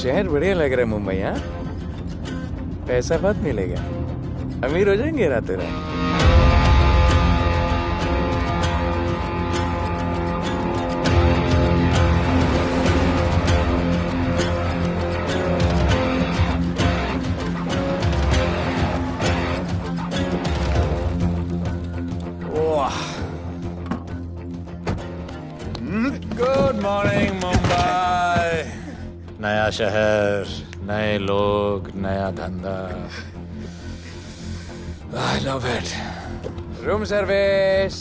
शहर बढ़िया लग रहा है मुंबई। हाँ, पैसा बहुत मिलेगा, अमीर हो जाएंगे रातों रात। Good morning Mumbai. नया शहर, नए लोग, नया धंधा। I love it. Room service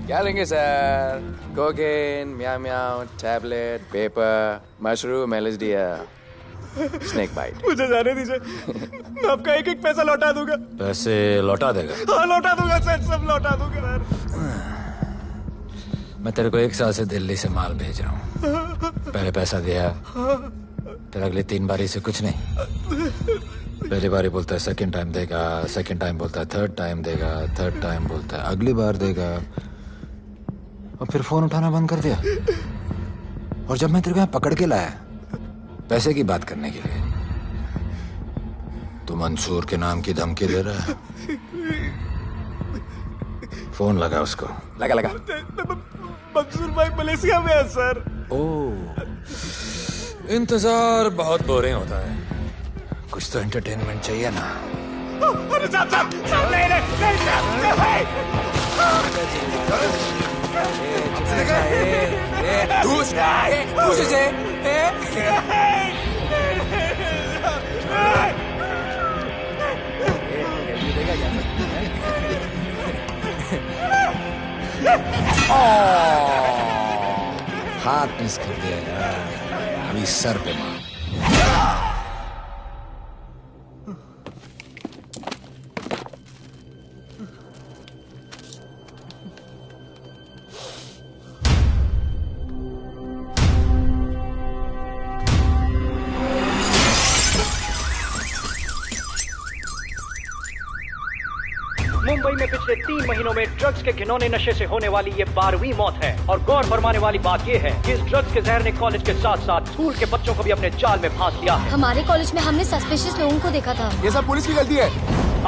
क्या लेंगे sir? Cocaine, meow meow, tablet, paper, mushroom, LSD, snake bite. मुझे जाने दीजिए, मैं आपका एक एक पैसा लौटा दूंगा। पैसे लौटा देगा? हाँ लौटा दूंगा सर, सब लौटा दूंगा सर। मैं तेरे को 1 साल से दिल्ली से माल भेज रहा हूँ। पहले पैसा दिया, फिर अगली 3 बारी से कुछ नहीं। पहली बारी बोलता है सेकंड टाइम देगा, सेकंड टाइम बोलता है थर्ड टाइम देगा, थर्ड टाइम बोलता है अगली बार देगा, और फिर फोन उठाना बंद कर दिया। और जब मैं तेरे को यहाँ पकड़ के लाया पैसे की बात करने के लिए, तो मंसूर के नाम की धमकी दे रहा है। फोन लगा उसको। लगा लगा। मंसूर भाई मलेशिया में है सर। ओह, इंतजार बहुत बोरिंग होता है, कुछ तो एंटरटेनमेंट चाहिए ना। अरे साहब साहब साहब नहीं हाथ मिस कर दिया यार, अभी सर पे मार। मुंबई में पिछले 3 महीनों में ड्रग्स के घिनौने नशे से होने वाली ये 12वीं मौत है। और गौर फरमाने वाली बात ये है कि इस ड्रग्स के जहर ने कॉलेज के साथ साथ स्कूल के बच्चों को भी अपने जाल में फांस लिया है। हमारे कॉलेज में हमने सस्पिशियस लोगों को देखा था। ये सब पुलिस की गलती है।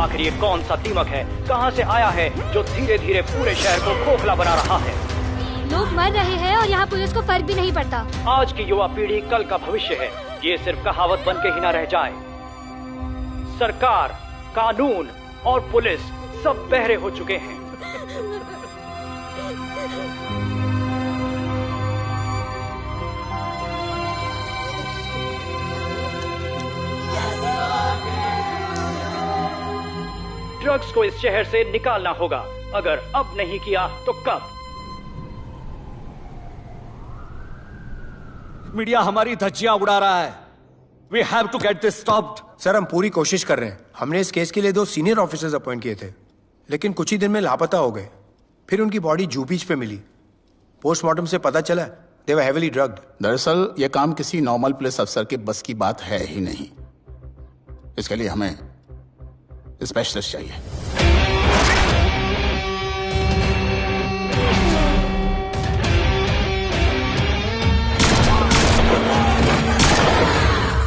आखिर ये कौन सा दीमक है, कहां से आया है, जो धीरे धीरे पूरे शहर को खोखला बना रहा है? लोग मर रहे हैं और यहाँ पुलिस को फर्क भी नहीं पड़ता। आज की युवा पीढ़ी कल का भविष्य है, ये सिर्फ कहावत बन के ही न रह जाए। सरकार, कानून और पुलिस सब बहरे हो चुके हैं। ड्रग्स को इस शहर से निकालना होगा। अगर अब नहीं किया तो कब? मीडिया हमारी धज्जियां उड़ा रहा है। We have to get this stopped. Sir हम पूरी कोशिश कर रहे हैं। हमने इस केस के लिए 2 सीनियर ऑफिसर्स अपॉइंट किए थे, लेकिन कुछ ही दिन में लापता हो गए। फिर उनकी बॉडी जू बीच पे मिली। पोस्टमार्टम से पता चला दे वर हेवीली ड्रग्ड। दरअसल यह काम किसी नॉर्मल पुलिस अफसर के बस की बात है ही नहीं। इसके लिए हमें स्पेशलिस्ट चाहिए।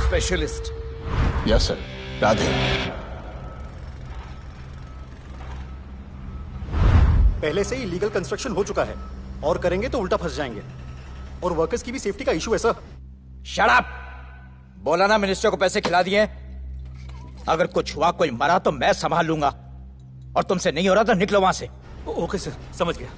स्पेशलिस्ट? Yes sir. राधे। पहले से ही लीगल कंस्ट्रक्शन हो चुका है और करेंगे तो उल्टा फंस जाएंगे। और वर्कर्स की भी सेफ्टी का इशू है सर। Shut up! बोला ना मिनिस्टर को पैसे खिला दिए। अगर कुछ हुआ, कोई मरा तो मैं संभाल लूंगा, और तुमसे नहीं हो रहा तो निकलो वहां से। ओके सर, समझ गया।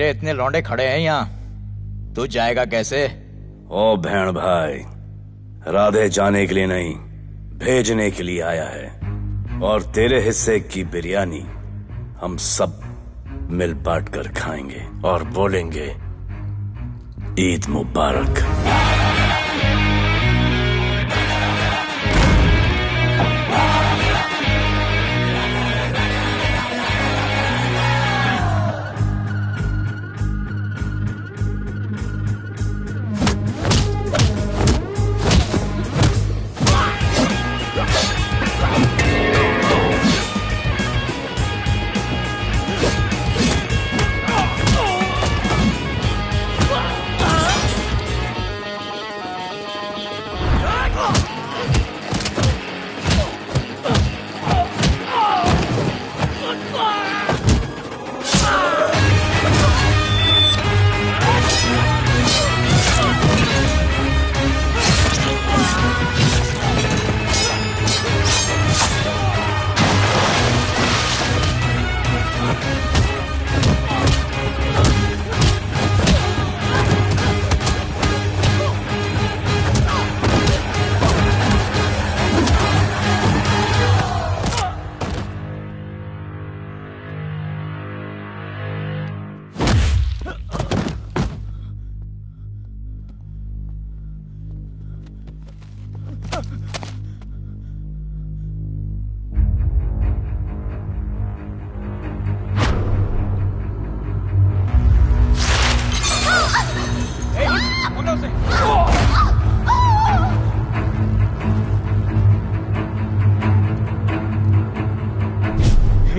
तेरे इतने लौंडे खड़े हैं यहाँ, तू जाएगा कैसे? ओ बहन भाई, राधे जाने के लिए नहीं, भेजने के लिए आया है। और तेरे हिस्से की बिरयानी हम सब मिल बांट कर खाएंगे और बोलेंगे ईद मुबारक।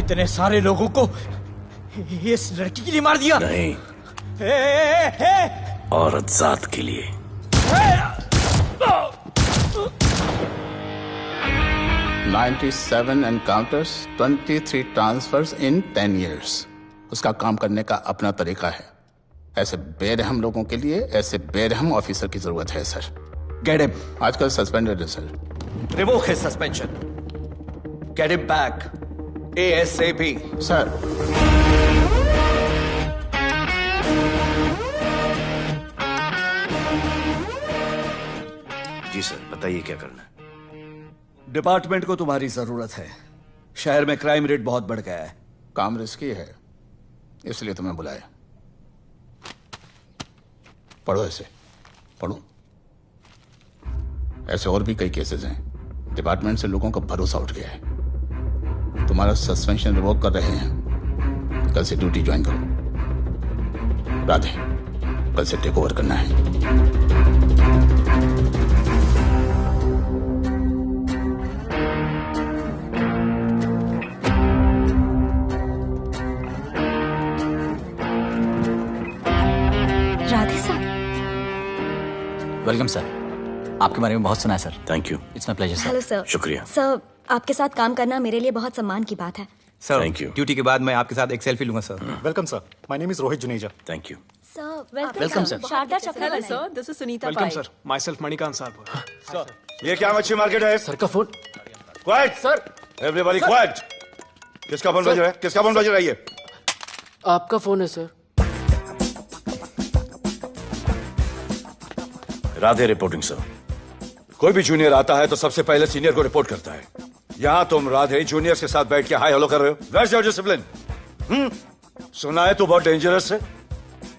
इतने सारे लोगों को इस लड़की के लिए मार दिया? नहीं, औरत जात के लिए। $97 encounters, 23 transfers in 10 years। उसका काम करने का अपना तरीका है। ऐसे बेरहम लोगों के लिए ऐसे बेरहम ऑफिसर की जरूरत है सर। Get him. आजकल सस्पेंडेड है sir. Revoke his suspension. Get him back. ASAP. Sir, जी सर, बताइए क्या करना है। डिपार्टमेंट को तुम्हारी जरूरत है। शहर में क्राइम रेट बहुत बढ़ गया है। काम रिस्की है, इसलिए तुम्हें बुलाया। पढ़ो ऐसे, पढ़ो। ऐसे और भी कई केसेस हैं। डिपार्टमेंट से लोगों का भरोसा उठ गया है। तुम्हारा सस्पेंशन रिवोक कर रहे हैं। कल से ड्यूटी ज्वाइन करो। राधे, कल से टेक ओवर करना है। राधे सर। Welcome sir. आपके बारे में बहुत सुना है sir. Thank you. It's my pleasure sir. Hello sir. शुक्रिया। सर, आपके साथ काम करना मेरे लिए बहुत सम्मान की बात है। Sir, Thank you. ड्यूटी के बाद मैं आपके साथ एक सेल्फी लूंगा sir. Welcome sir, my name is Rohit Juneja. Thank you. Sir, welcome sir. Sharda Chakra sir, this is Sunita welcome Pai. Sir, myself Manikant साहब। ये क्या मच्छी मार्केट है? सर का phone. Quiet sir, everybody quiet. किसका फोन बज रहा है? किसका फोन बज रहा है ये? आपका फोन है सर। Radhe reporting sir. कोई भी जूनियर आता है तो सबसे पहले सीनियर को रिपोर्ट करता है। यहाँ तुम राधे जूनियर्स के साथ बैठ के हाय हेलो कर रहे हो। Where's your discipline? सुना है तू बहुत डेंजरस है।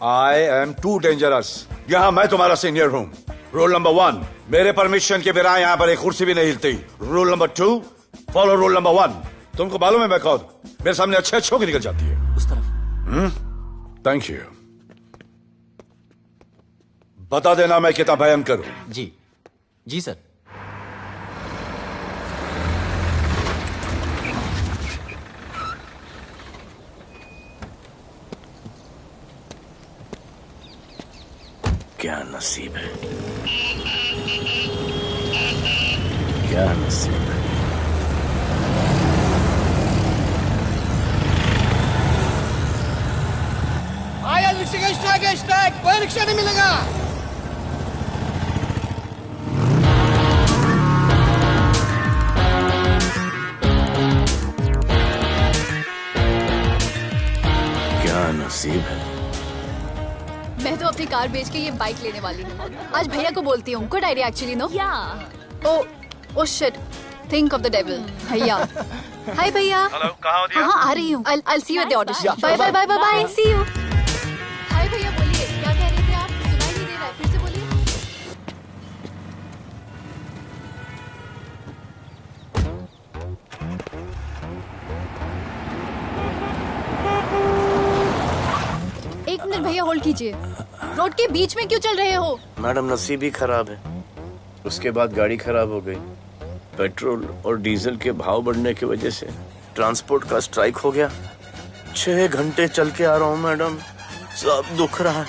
I am too dangerous. यहाँ मैं तुम्हारा सीनियर हूँ। रूल नंबर 1, मेरे परमिशन के बिना यहाँ पर एक कुर्सी भी नहीं हिलती। Rule number 2, follow rule number 1। तुमको मालूम है मैं कौन? मेरे सामने अच्छे अच्छों की निकल जाती है। उस तरफ। Thank you. बता देना मैं कितना भयंकर हूं। जी जी सर। क्या नसीब है, क्या नसीब है। आया रिक्शा का स्ट्राइक है, स्ट्राइक। कोई रिक्शा नहीं मिलेगा। क्या नसीब है, अपनी कार बेच के ये बाइक लेने वाली हूँ। आज भैया को बोलती हूँ। Good idea actually, no? Oh shit, think of the devil. भैया, हाय भैया। हेलो, कहाँ हो दिया? हाँ, आ रही हूँ। I'll see you at the audition. Bye bye bye bye bye. See you. हाय भैया, बोलिए क्या कह रहे थे आप? सुनाई नहीं दे रहा है, फिर से बोलिए। एक मिनट भैया, होल्ड कीजिए। रोड के बीच में क्यों चल रहे हो? मैडम, नसीब ही खराब है। उसके बाद गाड़ी खराब हो गई। पेट्रोल और डीजल के भाव बढ़ने की वजह से ट्रांसपोर्ट का स्ट्राइक हो गया। 6 घंटे चल के आ रहा हूँ मैडम, सब दुख रहा है,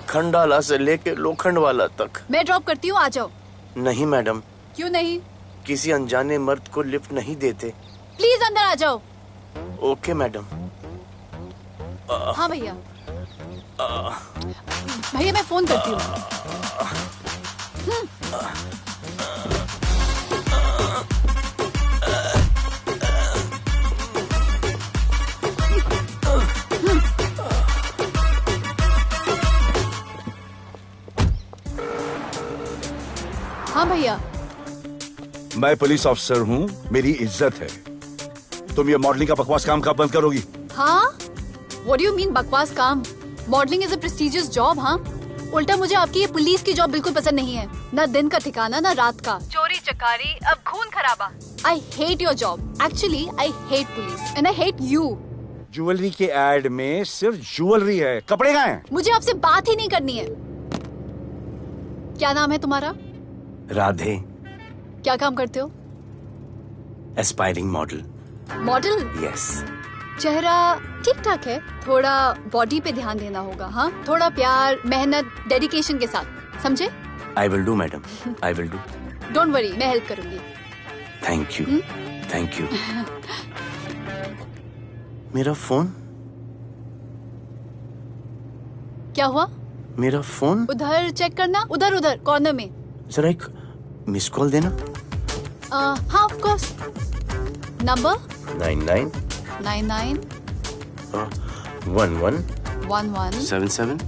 खंडाला से लेके लोखंडवाला तक। मैं ड्रॉप करती हूँ, आ जाओ। नहीं मैडम। क्यों नहीं? किसी अनजाने मर्द को लिफ्ट नहीं देते। प्लीज अंदर आ जाओ। Okay madam. हाँ भैया। भैया मैं फोन करती हूँ। हाँ भैया। मैं पुलिस ऑफिसर हूँ, मेरी इज्जत है। तुम ये मॉडलिंग का बकवास काम कब बंद करोगी? हाँ? What do you mean बकवास काम? Modelling is a prestigious job. हाँ, उल्टा मुझे आपकी ये पुलिस की जॉब बिल्कुल पसंद नहीं है। ना दिन का ठिकाना, ना रात का। चोरी चकारी, अब खून खराबा। I hate your job. Actually, I hate police and I hate you. Jewellery के एड में सिर्फ ज्वेलरी है, कपड़े कहाँ हैं? मुझे आपसे बात ही नहीं करनी है। क्या नाम है तुम्हारा? राधे। क्या काम करते हो? Aspiring model. मॉडल? यस। चेहरा ठीक ठाक है, थोड़ा बॉडी पे ध्यान देना होगा। हाँ, थोड़ा प्यार, मेहनत, डेडिकेशन के साथ, समझे? I will do madam, I will do. Don't worry, मैं हेल्प करूंगी। Thank you, thank you. मेरा फोन? क्या हुआ? मेरा फोन? उधर चेक करना, उधर कॉर्नर में। जरा एक मिस कॉल देना। हाँ, of course. Number 99 99 11 11 77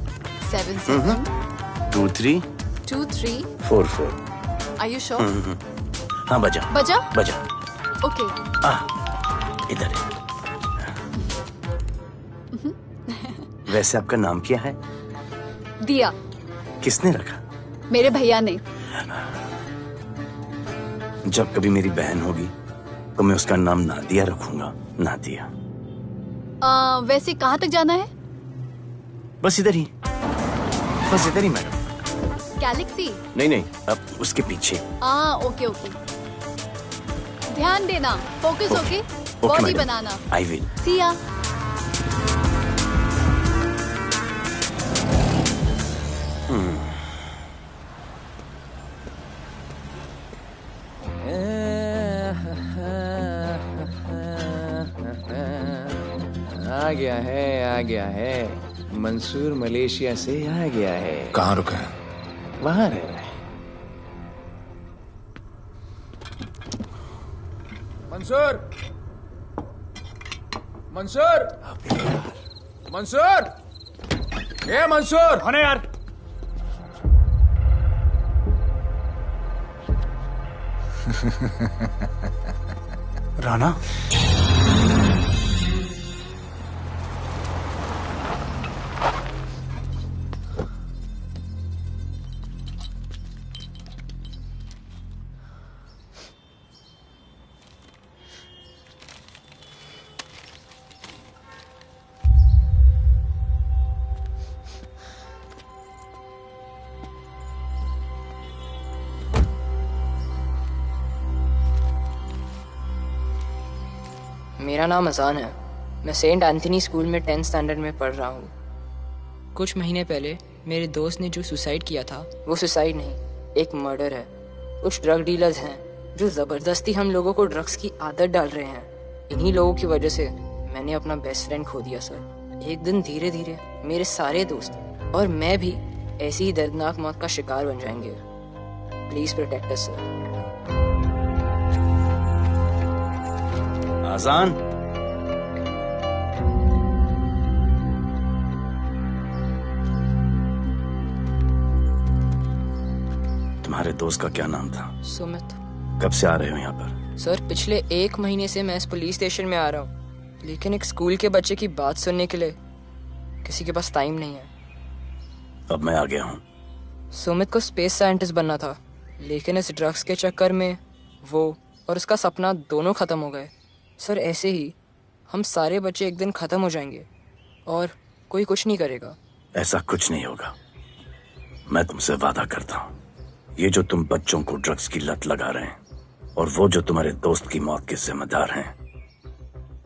77 23 23 44। Are you sure? हाँ, बजा। ओके। इधर है। वैसे आपका नाम क्या है? दिया। किसने रखा? मेरे भैया ने। जब कभी मेरी बहन होगी तो मैं उसका नाम नादिया रखूंगा। नादिया। वैसे कहाँ तक जाना है? बस इधर ही मैडम। गैलेक्सी? नहीं, अब उसके पीछे। ओके। ध्यान देना, फोकस होके बॉडी बनाना। I will. सी या। आ गया है। मंसूर मलेशिया से आ गया है। कहाँ रुका है? वहां रह रहा है। मंसूर! ए मंसूर! होने यार। राणा? मेरा नाम अजान है। मैं सेंट एंथनी स्कूल में 10th स्टैंडर्ड में पढ़ रहा हूँ। कुछ महीने पहले मेरे दोस्त ने जो सुसाइड किया था, वो सुसाइड नहीं, एक मर्डर है। कुछ ड्रग डीलर्स हैं जो ज़बरदस्ती हम लोगों को ड्रग्स की आदत डाल रहे हैं। इन्हीं लोगों की वजह से मैंने अपना बेस्ट फ्रेंड खो दिया सर। एक दिन धीरे धीरे मेरे सारे दोस्त और मैं भी ऐसी ही दर्दनाक मौत का शिकार बन जाएंगे। Please protect us sir. Azaan, तुम्हारे दोस्त का क्या नाम था? सुमित। कब से आ रहे हो यहाँ पर? सर पिछले 1 महीने से मैं इस पुलिस स्टेशन में आ रहा हूँ, लेकिन एक स्कूल के बच्चे की बात सुनने के लिए किसी के पास टाइम नहीं है। अब मैं आ गया हूँ। सुमित को स्पेस साइंटिस्ट बनना था, लेकिन इस ड्रग्स के चक्कर में वो और उसका सपना दोनों खत्म हो गए। सर ऐसे ही हम सारे बच्चे एक दिन खत्म हो जाएंगे और कोई कुछ नहीं करेगा। ऐसा कुछ नहीं होगा, मैं तुमसे वादा करता हूँ। ये जो तुम बच्चों को ड्रग्स की लत लगा रहे हैं और वो जो तुम्हारे दोस्त की मौत के जिम्मेदार हैं,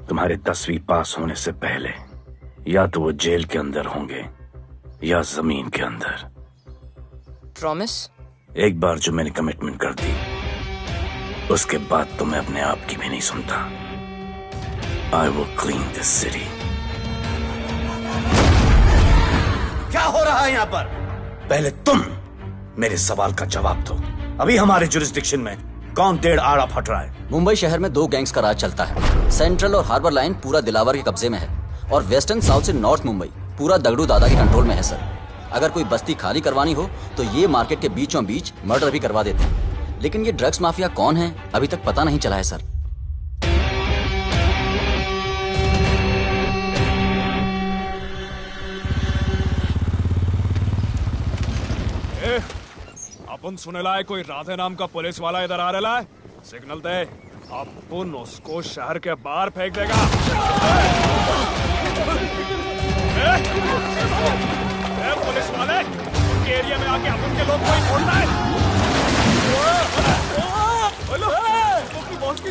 तुम्हारे 10वीं पास होने से पहले या तो वो जेल के अंदर होंगे या जमीन के अंदर। प्रॉमिस? एक बार जो मैंने कमिटमेंट कर दी, उसके बाद तो मैं अपने आप की भी नहीं सुनता। I will clean this city. क्या हो रहा है यहाँ पर? पहले तुम मेरे सवाल का जवाब दो। अभी हमारे जुरिस्डिक्शन में कौन डेढ़ आड़ा फट रहा है? मुंबई शहर में 2 गैंग्स का राज चलता है। सेंट्रल और हार्बर लाइन पूरा दिलावर के कब्जे में है और वेस्टर्न साउथ से नॉर्थ मुंबई पूरा दगड़ू दादा के कंट्रोल में है सर। अगर कोई बस्ती खाली करवानी हो तो ये मार्केट के बीचों बीच मर्डर भी करवा देते हैं, लेकिन ये ड्रग्स माफिया कौन है अभी तक पता नहीं चला है सर। अपन सुनेला है कोई राधे नाम का पुलिस वाला इधर आ रहा है। सिग्नल दे, अपन उसको शहर के बाहर फेंक देगा। पुलिस वाले एरिया में आके अपन के लोग कोई बोलता है।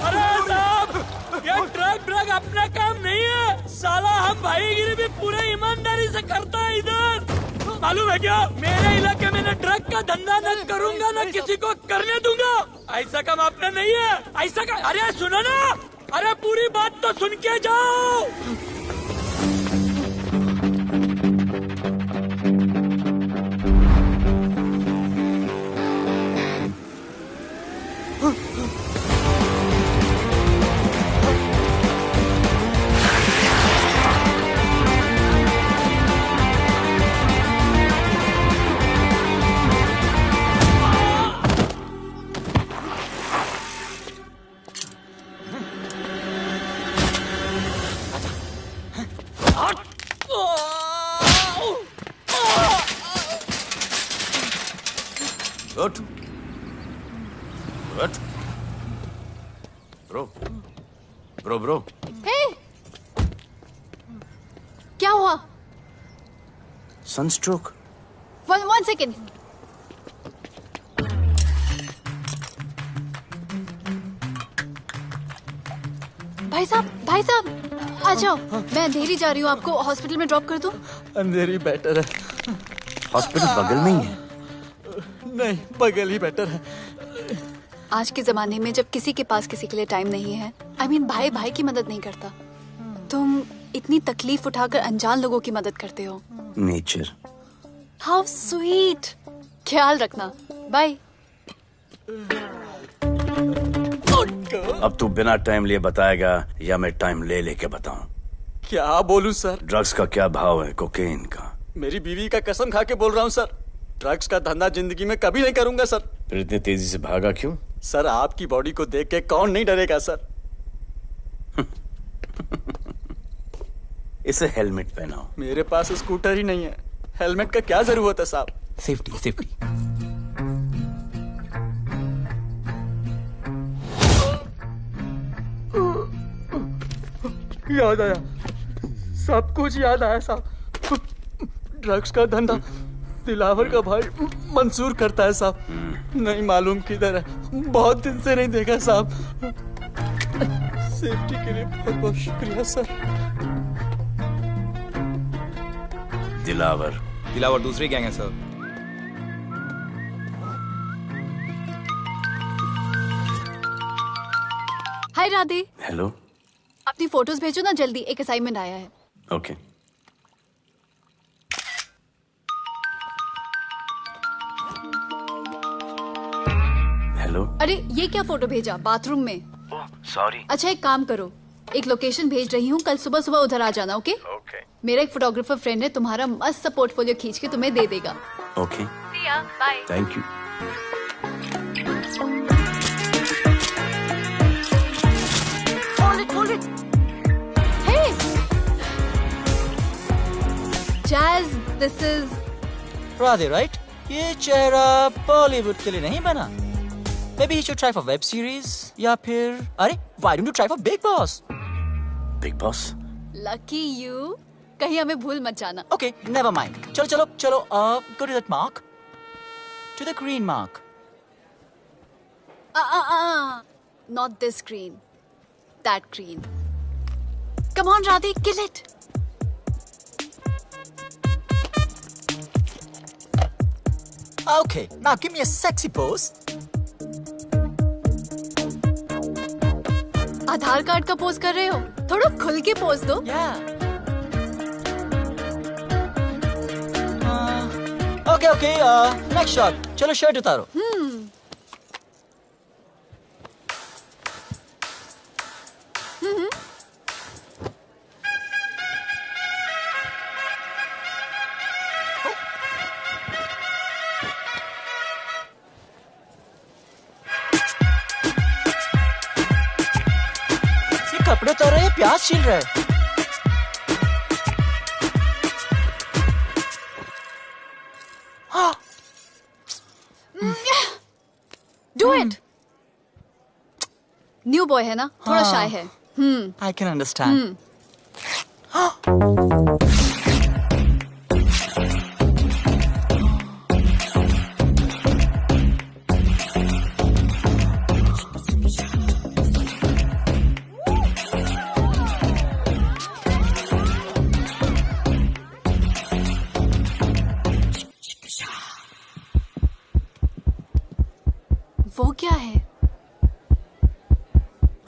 अरे साहब, ये ड्रग अपना काम नहीं है साला। हम भाईगिरी भी पूरे ईमानदारी से करता है इधर। मालूम है क्या, मेरे इलाके में न ड्रग का धंधा न करूंगा न किसी को करने दूंगा। ऐसा काम अपना नहीं है। ऐसा का, अरे सुनो ना, अरे पूरी बात तो सुन के जाओ। उठ, उठ। Bro, bro, bro. हे! क्या हुआ? सनस्ट्रोक। One second. भाई साहब आ जाओ। मैं अंधेरी जा रही हूँ, आपको हॉस्पिटल में ड्रॉप कर दूँ? अंधेरी बेटर है। हॉस्पिटल बगल में ही है। नहीं, बगल ही बेटर है। आज के जमाने में जब किसी के पास किसी के लिए टाइम नहीं है, भाई भाई की मदद नहीं करता, तुम इतनी तकलीफ उठाकर अनजान लोगों की मदद करते हो। नेचर। How sweet. ख्याल रखना, बाय। अब तू बिना टाइम लिए बताएगा या मैं टाइम ले लेके बताऊं? क्या बोलूं सर? ड्रग्स का क्या भाव है कोकेन का? मेरी बीवी का कसम खा के बोल रहा हूं सर, ड्रग्स का धंधा जिंदगी में कभी नहीं करूंगा सर। फिर इतनी तेजी से भागा क्यों? सर आपकी बॉडी को देख के कौन नहीं डरेगा सर। इसे हेलमेट पहनाओ। मेरे पास स्कूटर ही नहीं है, हेलमेट का क्या जरूरत है साहब? Safety safety. याद आया, सब कुछ याद आया साहब। ड्रग्स का धंधा दिलावर का भाई मंसूर करता है साहब। नहीं मालूम किधर है, बहुत दिन से नहीं देखा साहब। सेफ्टी के लिए बहुत बहुत शुक्रिया सर। दिलावर दूसरी गैंग है सर। हाय राधे। हेलो। अपनी फोटोज भेजो ना जल्दी, एक असाइनमेंट आया है। ओके। हेलो। अरे ये क्या फोटो भेजा बाथरूम में? सॉरी। अच्छा एक काम करो, एक लोकेशन भेज रही हूँ, कल सुबह सुबह उधर आ जाना। ओके? मेरा एक फोटोग्राफर फ्रेंड है, तुम्हारा मस्त सा पोर्टफोलियो खींच के तुम्हें दे देगा। Okay. Bye. Thank you. This is Radhe, right? ये चेहरा बॉलीवुड के लिए नहीं बना। Maybe he should try for web series या फिर अरे why don't you try for Big Boss? Big Boss? Lucky you. कहीं हमें भूल मत जाना। Okay, never mind. चलो go to that mark. To the green mark. Not this green. That green. Come on, Radhe, kill it. Okay, now give me a sexy pose. Aadhaar card का pose कर रहे हो? थोड़ा खुल के pose दो। Okay, next shot. चलो shirt उतारो। कपड़े उतार रहे हैं, प्याज छील रहे हैं। Do it. न्यू बॉय है ना, थोड़ा शाय है। I can understand. वो क्या है?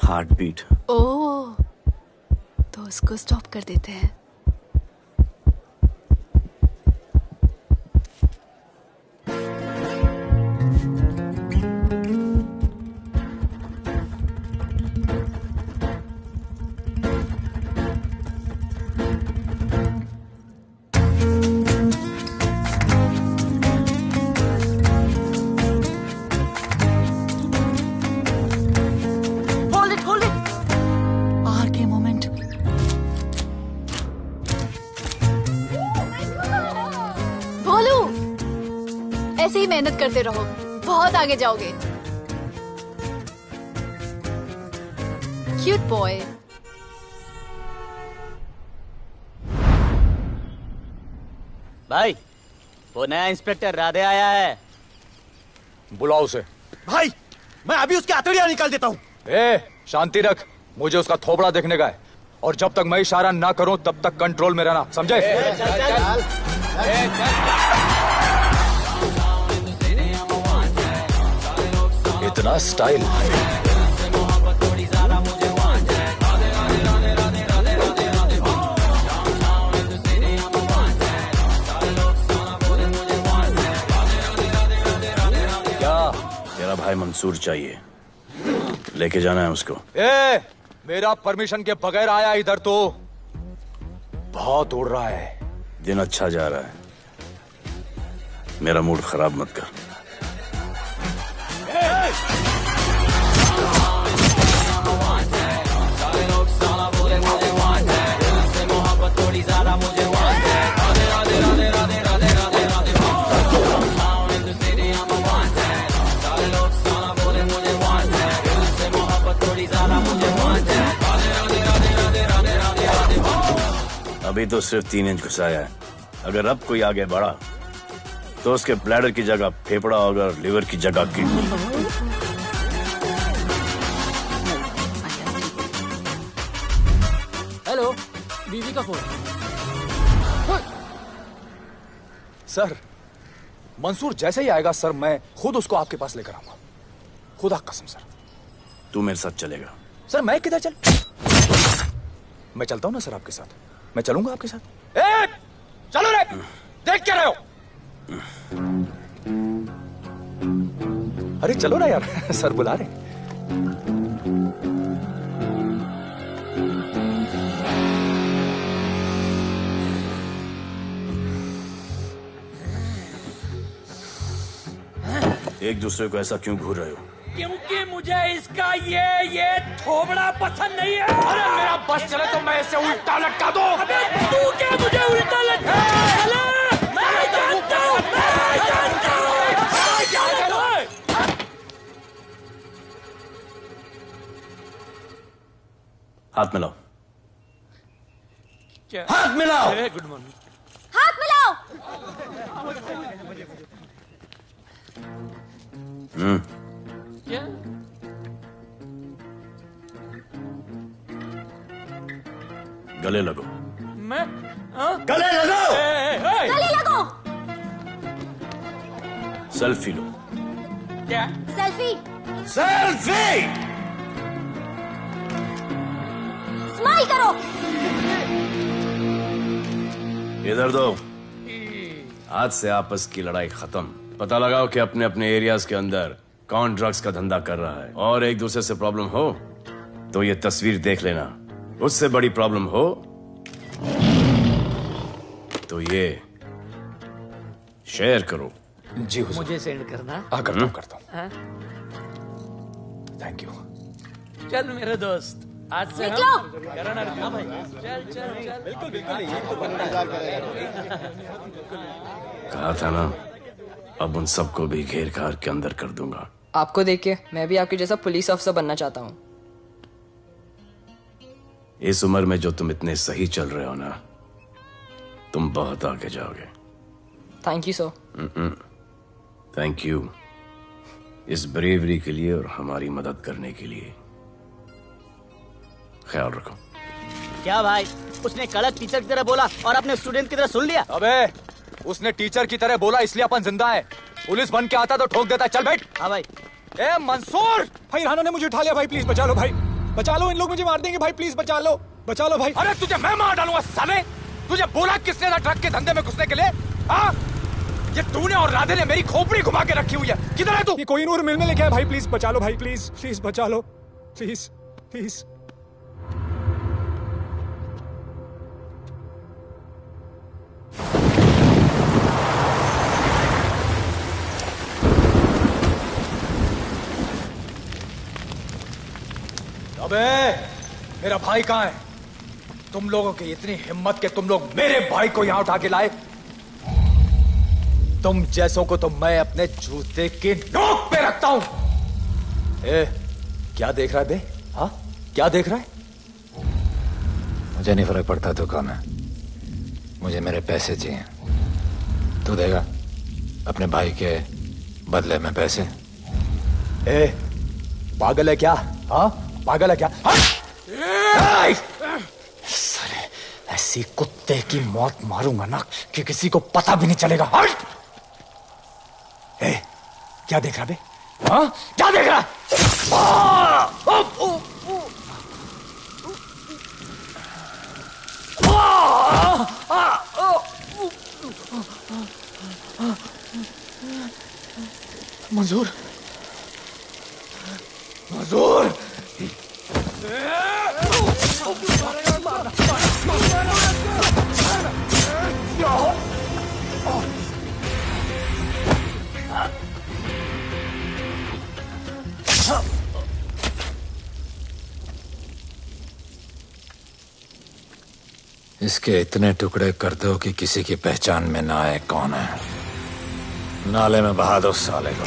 Heart beat. ओह, तो उसको स्टॉप कर देते हैं। ऐसे ही मेहनत करते रहो, बहुत आगे जाओगे। Cute boy. भाई, वो नया इंस्पेक्टर राधे आया है। बुलाओ उसे। भाई, मैं अभी उसकी हथेलियां निकाल देता हूँ। शांति रख, मुझे उसका थोबड़ा देखने का है, और जब तक मैं इशारा ना करूं तब तक कंट्रोल में रहना, समझे? इतना स्टाइल। क्या? तेरा भाई मंसूर चाहिए, लेके जाना है उसको। मेरा परमिशन के बगैर आया इधर तो बहुत उड़ रहा है। दिन अच्छा जा रहा है, मेरा मूड खराब मत कर। अभी तो सिर्फ 3 इंच घुसाया है, अगर अब कोई आगे बढ़ा तो उसके ब्लैडर की जगह फेफड़ा होगा, लिवर की जगह किडनी। हेलो, बीवी का फोन। सर, मंसूर जैसे ही आएगा सर, मैं खुद उसको आपके पास लेकर आऊंगा, खुदा कसम सर। तू मेरे साथ चलेगा? सर मैं किधर चल? मैं चलता हूं ना सर आपके साथ, मैं चलूंगा आपके साथ। चलो रे, देख क्या रहे हो? अरे चलो ना यार, सर बुला रहे। एक दूसरे को ऐसा क्यों घूर रहे हो? क्योंकि मुझे इसका ये थोबड़ा पसंद नहीं है। अरे मेरा बस चले तो मैं इसे उल्टा लटका दूं। अबे तू क्या मुझे उल्टा लटका? हाथ मिलाओ। क्या? हाथ मिलाओ। Good morning. हाथ मिलाओ। क्या? गले लगो। मैं? हाँ? गले लगो। गले लगो। सेल्फी लो। क्या? सेल्फी। सेल्फी। स्माइल करो। इधर दो। आज से आपस की लड़ाई खत्म। पता लगाओ कि अपने अपने एरियाज के अंदर कौन ड्रग्स का धंधा कर रहा है, और एक दूसरे से प्रॉब्लम हो तो ये तस्वीर देख लेना। उससे बड़ी प्रॉब्लम हो तो ये शेयर करो। जी हुजूर। मुझे सेंड करना। करता हूँ। हाँ? Thank you. चल मेरे दोस्त, आज से निकलो। करण अर्जुन भाई, चल चल चल। बिल्कुल बिल्कुल। कहा था ना, अब उन सबको भी घेर घार के अंदर कर दूंगा। आपको देख के मैं भी आपके जैसा पुलिस ऑफिसर बनना चाहता हूँ। इस उम्र में जो तुम इतने सही चल रहे हो ना, तुम बहुत आगे जाओगे। Thank you sir. Thank you इस ब्रेवरी के लिए और हमारी मदद करने के लिए। ख्याल रखो। क्या भाई, उसने कड़क टीचर की तरह बोला और आपने स्टूडेंट की तरह सुन लिया? अबे उसने टीचर की तरह बोला इसलिए अपन जिंदा है। पुलिस बन के आता तो ठोक देता। चल बैठ। हाँ भाई। ए मंसूर, भाई राना ने मुझे उठा लिया। भाई प्लीज बचा लो। भाई बचा लो, इन लोग मुझे मार देंगे। भाई प्लीज बचा लो, बचा लो भाई। अरे तुझे मैं मार डालूंगा साले। तुझे बोला किसने था ट्रक के धंधे में घुसने के लिए? हाँ, ये तूने और राधे ने मेरी खोपड़ी घुमा के रखी हुई है। किधर है तू? ये कोई नूर मिल में लेके आया। भाई प्लीज बचा लो। भाई प्लीज प्लीज बचा लो, प्लीज प्लीज। अबे मेरा भाई कहाँ है? तुम लोगों की इतनी हिम्मत कि तुम लोग मेरे भाई को यहाँ उठा के लाए। तुम जैसों को तो मैं अपने जूते की नोक पे रखता हूं। ए, क्या देख रहा है बे? हाँ, क्या देख रहा है? मुझे नहीं फर्क पड़ता तू कौन है, मुझे मेरे पैसे चाहिए। तू देगा अपने भाई के बदले में पैसे? ए, पागल है क्या? हाँ, पागल है क्या? सरे, ऐसी कुत्ते की मौत मारूंगा ना कि किसी को पता भी नहीं चलेगा। ए, क्या देख रहा बे? हाँ, क्या देख रहा? मंजूर, मंजूर। इसके इतने टुकड़े कर दो कि किसी की पहचान में ना आए कौन है। नाले में बहा दो साले को।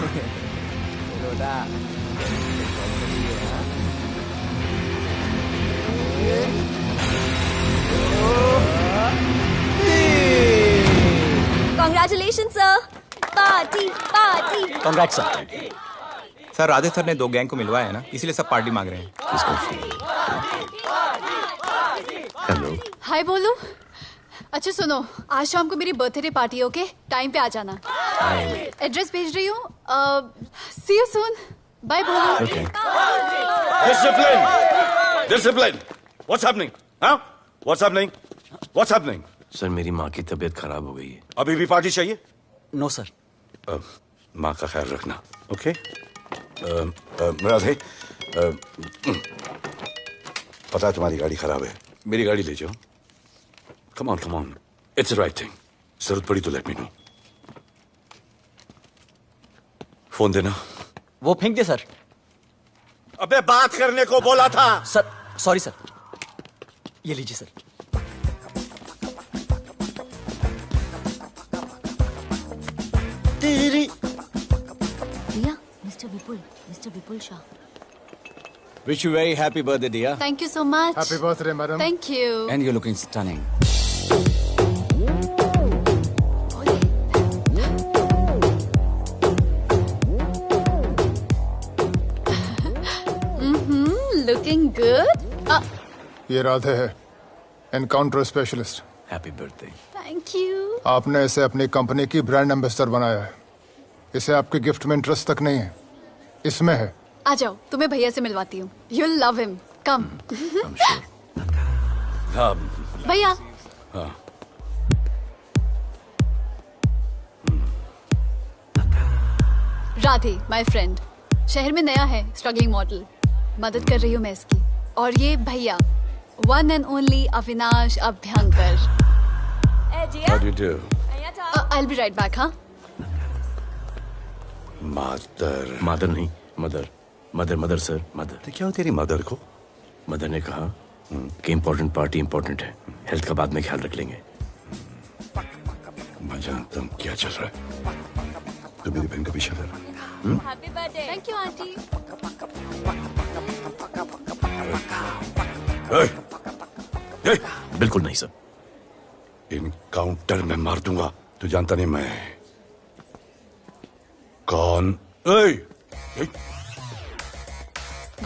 Congratulations, sir. Party party. Congrats sir. Sir Radhe sir ने 2 गैंग को मिलवाया है ना, इसलिए सब पार्टी मांग रहे हैं। हेलो। हाय बोलू। अच्छा सुनो, आज शाम को मेरी बर्थडे पार्टी, ओके? टाइम पे आ जाना। एड्रेस भेज रही हूँ। सी यू सून। बाय बोलू। Discipline! Discipline! What's happening? Huh? What's happening? What's happening? Sir मेरी माँ की तबीयत खराब हो गई है। अभी भी पार्टी चाहिए? No sir. माँ का ख्याल रखना, ओके? राधे, पता है तुम्हारी गाड़ी खराब है, मेरी गाड़ी ले जाओ। Come on, it's the right thing. जरूरत पड़ी तो लेट मी नो। फोन देना। वो फेंक दे सर। अबे बात करने को बोला था। Sir sorry sir. ये लीजिए सर। भैया, mister Vipul Shah. Wish you very happy birthday, dear. Thank you so much. Happy birthday, madam. Thank you. And you're looking stunning. Looking good. ये राधे है, encounter specialist. Happy birthday. Thank you. आपने इसे अपनी company की brand ambassador बनाया है। इसे आपके गिफ्ट में इंटरेस्ट तक नहीं है, इसमें है। आ जाओ, तुम्हें भैया से मिलवाती हूँ। You'll love him. Come. भैया। राधे, my friend, शहर में नया है, स्ट्रगलिंग मॉडल। मदद कर रही हूँ मैं इसकी। और ये भैया, one and only Avinash Abhyankar. How do you do? I'll be right back, हाँ? मदर नहीं, मदर सर, मदर। तो क्या हो तेरी मदर को? मदर ने कहा कि इम्पोर्टेंट पार्टी इम्पोर्टेंट है, हेल्थ का बाद में ख्याल रख लेंगे। मैं जानता हूँ क्या चल रहा है। तो मेरी बहन का पीछा कर। Happy birthday. Thank you, auntie. बिल्कुल नहीं सर। इनकाउंटर में मार दूंगा। तू जानता नहीं मैं कौन?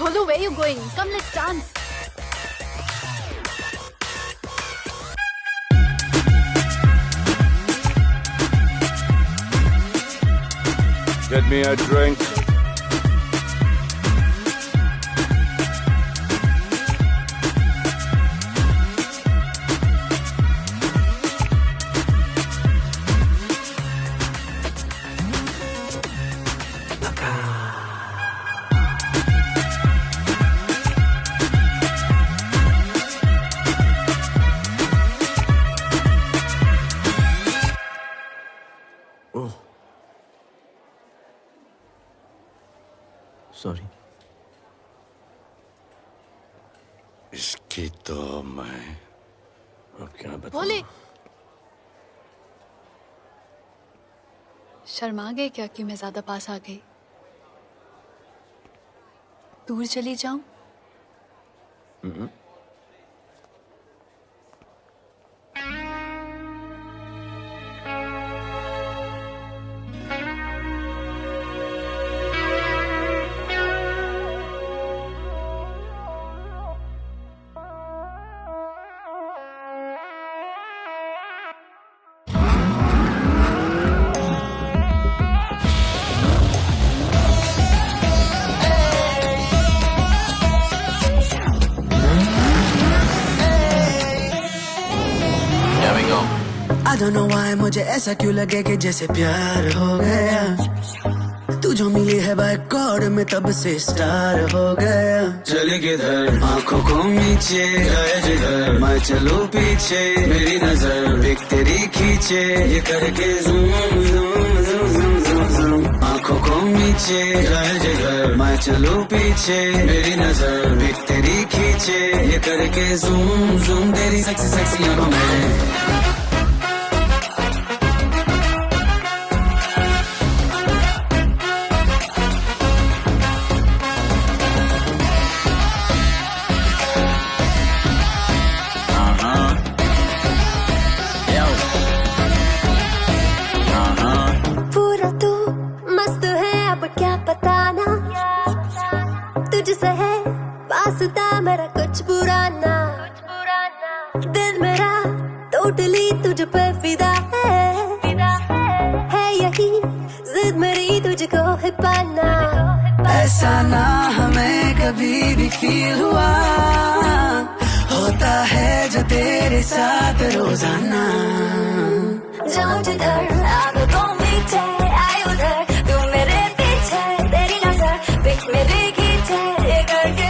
Bholu, where you going? Come, let's dance. Get me a drink. Sorry. इसकी तो मैं क्या बताऊं? भोले, शर्मा गए क्या कि मैं ज्यादा पास आ गई? दूर चली जाऊं? I don't know why मुझे ऐसा क्यों लगे कि जैसे प्यार हो गया। तू जो मिली है बाय गॉड में तब से स्टार हो गया। चले किधर आंखों को नीचे गए जिधर, मैं चलूं पीछे मेरी नजर एक तेरी खींचे, ये करके zoom zoom zoom zoom zoom zoom. आंखों को नीचे गए जिधर, मैं चलूं पीछे मेरी नजर एक तेरी खींचे, ये करके ज़ूम ज़ूम तेरी सेक्सी सेक्सी आंखों में। मेरा कुछ पुराना दिल मेरा टोटली तुझ पे फिदा है यही जिद मेरी तुझको है पाना। ऐसा ना हमें कभी भी फील हुआ, होता है जो तेरे साथ रोजाना। जाऊं जिधर आंखों को मीठे आए उधर, तू मेरे पीछे तेरी नजर पिक मेरी खींचे, ये करके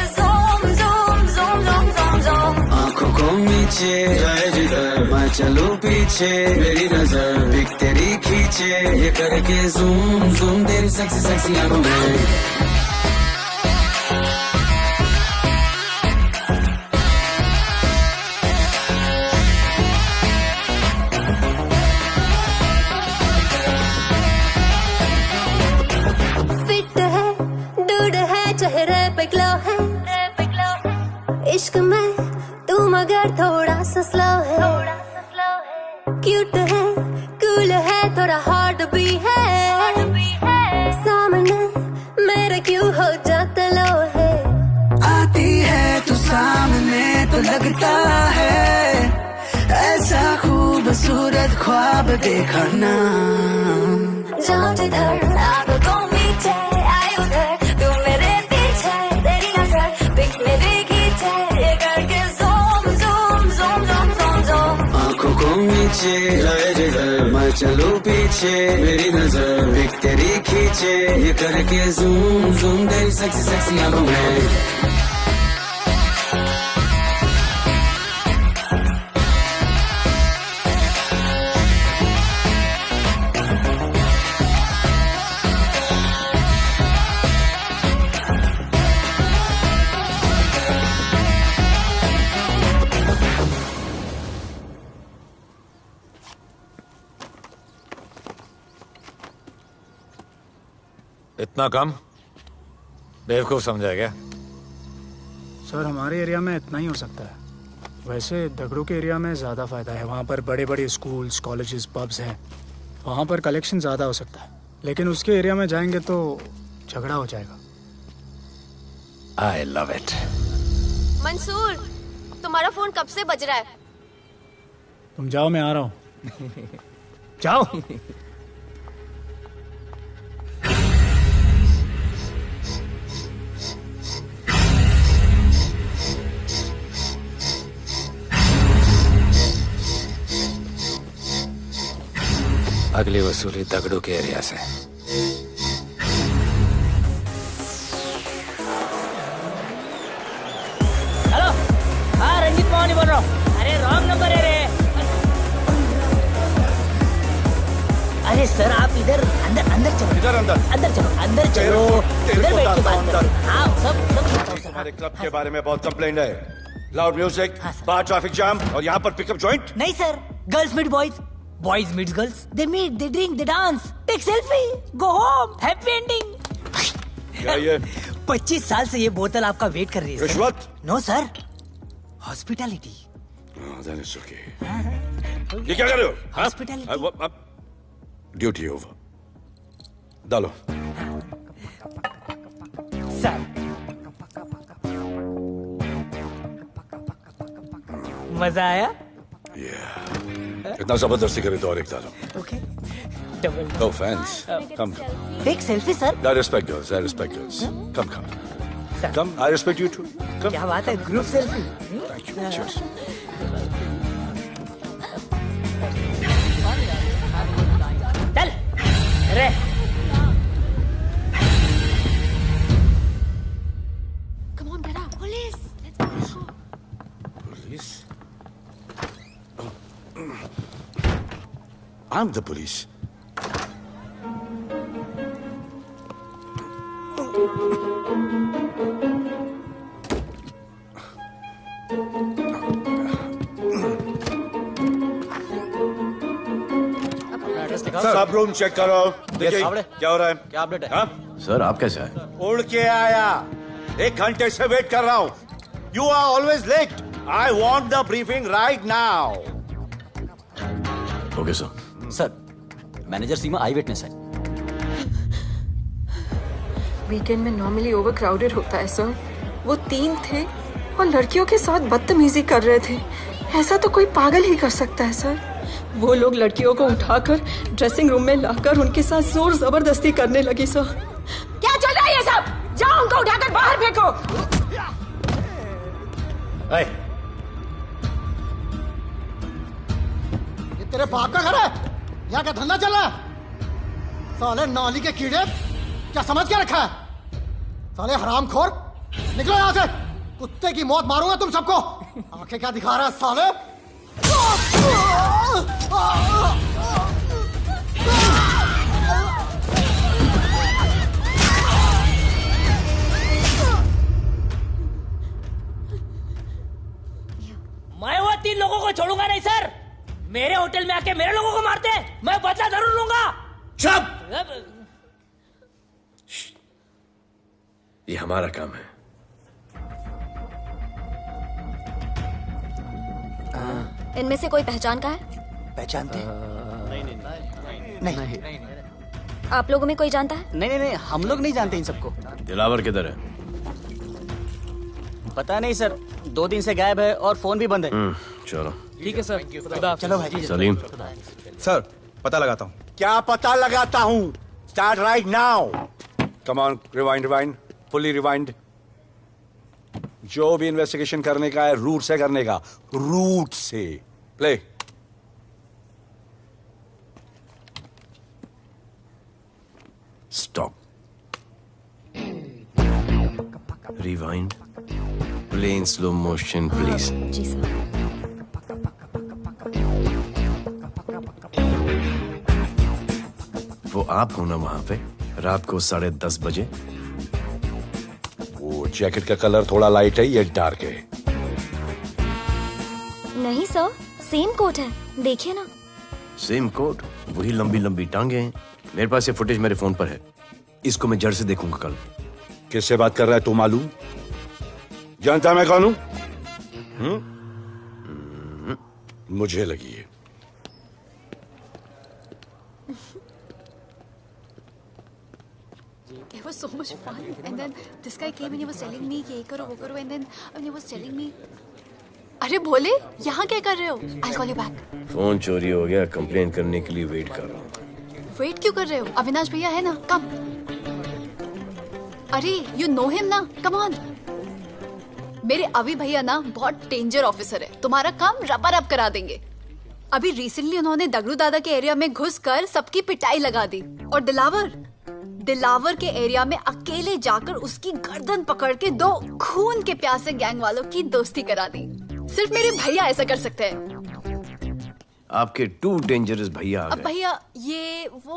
आंखों को नीचे जाए जिधर, मैं चलूं पीछे मेरी नजर एक तेरी खींचे, ये करके ज़ूम ज़ूम तेरी सेक्सी सेक्सी आंखों में। फिट है, डूड है, चेहरे पे ग्लो है, इश्क में तू मगर थोड़ा सा स्लो है, क्यूट है, कूल है, थोड़ा हार्ड भी है, सामने मेरे क्यों हो जाता लो है। आती है तू सामने तो लगता है ऐसा खूबसूरत ख्वाब देखा ना। जाऊं जिधर आग को मीठे आए उधर, तू मेरे पीछे तेरी नजर पिक मेरे खींचे, ये करके zoom zoom zoom zoom zoom zoom. आंखों को नीचे लाए जिधर मैं चलूं पीछे, मेरी नजर पिक तेरी खींचे, ये करके ज़ूम ज़ूम तेरी सेक्सी सेक्सी आंखों में। इतना कम बेवकूफ समझा क्या? सर हमारे एरिया में इतना ही हो सकता है, वैसे दगड़ू के एरिया में ज़्यादा फ़ायदा है। वहाँ पर बड़े बड़े स्कूल्स, कॉलेजेस, पब्स हैं, वहाँ पर कलेक्शन ज़्यादा हो सकता है। लेकिन उसके एरिया में जाएंगे तो झगड़ा हो जाएगा। I love it. मंसूर, तुम्हारा फोन कब से बज रहा है? तुम जाओ, मैं आ रहा हूँ। जाओ। अगली वसूली दगड़ू के एरिया से। हेलो, हाँ रंजीत मोहन बोल रहा हूँ। अरे रॉन्ग नंबर है रे। अरे सर आप इधर अंदर अंदर चलो। इधर अंदर चलो, अंदर चलो, इधर बैठ के बात करो। हाँ सब हमारे क्लब के बारे में बहुत कंप्लेंट है। लाउड म्यूजिक, बाहर ट्रैफिक जाम और यहाँ पर पिकअप जॉइंट। नहीं sir, girls meet boys, boys meet girls, they meet, they drink, they dance, take selfie, go home, happy ending. क्या ये 25 साल से ये बोतल आपका वेट कर रही है। रिश्वत? No sir, hospitality. ये क्या कर रहे हो? हॉस्पिटैलिटी। ड्यूटी ओवर, डालो। सर मजा आया? इतना जबरदस्ती करे तो और एक डालो। Okay, double. No offense. Come. Take selfie sir. I respect girls. I respect girls. Come. Come. I respect you too. Come. क्या बात है, group selfie. Thank you. Cheers. चल रे। Come on, get up. Police. Let's go. Police? I'm the police. सब room check करो। देखिए क्या हो रहा है। क्या अपडेट है? हाँ? सर आप कैसे आए? उड़ के आया, 1 घंटे से वेट कर रहा हूँ। You are always late. I want the briefing right now. Okay sir. Sir, manager Seema eyewitness है। वीकेंड में नॉर्मली ओवर क्राउडेड होता है सर। वो 3 थे और लड़कियों के साथ बदतमीजी कर रहे थे। ऐसा तो कोई पागल ही कर सकता है सर। वो लोग लड़कियों को उठाकर ड्रेसिंग रूम में लाकर उनके साथ जोर जबरदस्ती करने लगी सर। क्या चल रहा है ये सब? जाओ उनको उठाकर बाहर फेंको। ये तेरे बाप का घर है? यहाँ क्या धंधा चल रहा है? साले नाली के कीड़े, क्या समझ के रखा है? साले हरामखोर, निकलो यहाँ से। कुत्ते की मौत मारूंगा तुम सबको। आंखें क्या दिखा रहा है साले? मैं वो 3 लोगों को छोड़ूंगा नहीं सर। मेरे होटल में आके मेरे लोगों को मारते हैं, मैं बदला जरूर लूंगा। चुप! ये हमारा काम है। इनमें से कोई पहचान का है? पहचानते हैं? नहीं। आप लोगों में कोई जानता है? नहीं, हम लोग नहीं जानते इन सबको। दिलावर किधर है? पता नहीं सर, 2 दिन से गायब है और फोन भी बंद है। चलो ठीक है सर, चलो भाई। सलीम सर, पता लगाता हूँ। क्या पता लगाता हूँ? Start right now. Come on, rewind, fully rewind. जो भी इन्वेस्टिगेशन करने का है रूट से करने का, रूट से। Play. Stop. Rewind. Play in slow motion please. जी सर। वो आप हो ना वहां पे रात को 10:30 बजे? वो जैकेट का कलर थोड़ा लाइट है, ये डार्क है। नहीं सर, सेम कोट है, देखिए ना। सेम कोट, वही लंबी लंबी टांगे हैं। मेरे पास ये फुटेज मेरे फोन पर है, इसको मैं जड़ से देखूंगा कल। किससे बात कर रहा है तू? मालूम? जानता मैं कौन हूं? मुझे लगी है। It was so much fun, and then this guy came and he was telling me कि ये करो वो करो, and then he was telling me, अरे भोले, यहाँ क्या कर रहे हो? I'll call you back. Phone चोरी हो गया, कंप्लेन करने के लिए वेट कर रहा हूँ। वेट क्यों कर रहे हो? अविनाश भैया है ना, कम। अरे you know him ना, come on. मेरे अभी भैया ना बहुत डेंजर ऑफिसर है, तुम्हारा काम रबर अप करा देंगे। अभी रिसेंटली उन्होंने दगड़ू दादा के एरिया में घुसकर सबकी पिटाई लगा दी, और दिलावर के एरिया में अकेले जाकर उसकी गर्दन पकड़ के 2 खून के प्यासे गैंग वालों की दोस्ती करा दी। सिर्फ मेरे भैया ऐसा कर सकते हैं। आपके 2 डेंजरस भैया आ अब गए। भैया ये वो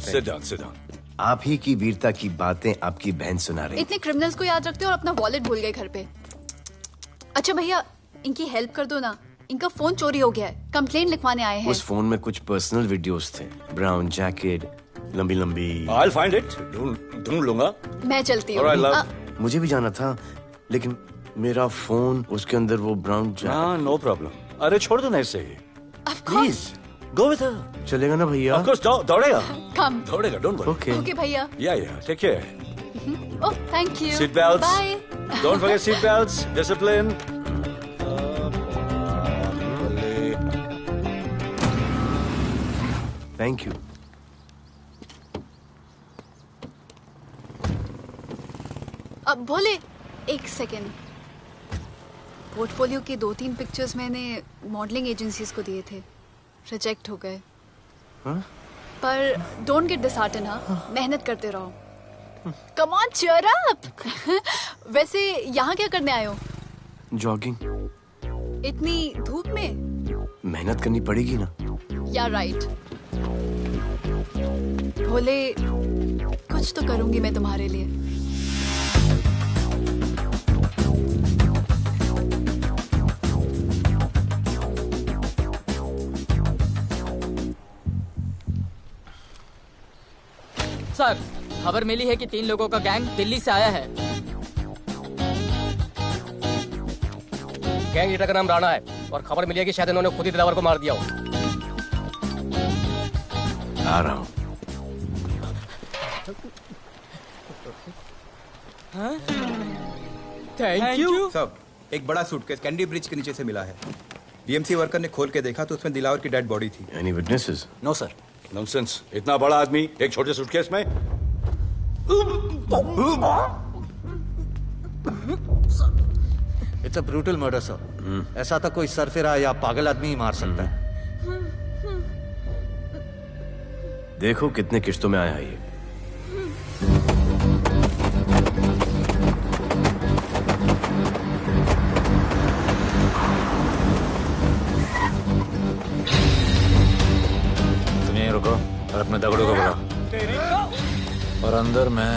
सिट डाउन। आप ही की वीरता की बातें आपकी बहन सुना रही। इतने क्रिमिनल्स को याद रखते हो और अपना वॉलेट भूल गए घर पे। अच्छा भैया, इनकी हेल्प कर दो ना, इनका फोन चोरी हो गया है, कंप्लेंट लिखवाने आए हैं। उस फोन में कुछ पर्सनल वीडियोस थे, ब्राउन जैकेट, लंबी लंबी। I'll find it. ढूंढ लूंगा। मैं चलती हूँ। मुझे भी जाना था, लेकिन मेरा फोन, उसके अंदर वो ब्राउन जैकेट। हाँ, नो प्रॉब्लम। अरे छोड़ दो ना इसे। Please go with her. चलेगा ना भैया? ऑफ कोर्स, दौड़ेगा। कम। दौड़ेगा, डोंट वरी। ओके भैया। Yeah take care. Oh thank you. Seat belts. Bye. Don't forget seat belts, discipline. Thank you. अब भोले, एक सेकेंड। पोर्टफोलियो के 2-3 पिक्चर्स मैंने मॉडलिंग एजेंसीज को दिए थे, रिजेक्ट हो गए। पर डोंट गेट डिसहार्टन, हाँ, मेहनत करते रहो। Come on, cheer up. वैसे यहाँ क्या करने आए हो? जॉगिंग। इतनी धूप में? मेहनत करनी पड़ेगी ना। या राइट। भोले, कुछ तो करूंगी मैं तुम्हारे लिए। सर, खबर मिली है कि 3 लोगों का गैंग दिल्ली से आया है। गैंग लीडर का नाम राणा है और खबर मिली है कि शायद इन्होंने खुद ही दिलावर को मार दिया हो। आ रहा हूँ। Thank you. सब, एक बड़ा सूटकेस कैंडी ब्रिज के नीचे से मिला है। बीएमसी वर्कर ने खोल के देखा तो उसमें दिलावर की डेड बॉडी थी। Any witnesses? No sir. Nonsense, इतना बड़ा आदमी एक छोटे सूटकेस में? It's a brutal murder sir. ऐसा तो कोई सरफिरा या पागल आदमी ही मार सकता है। देखो कितने किश्तों में आया है ये। रुको और अपने दगड़ों को बुलाओ, और अंदर मैं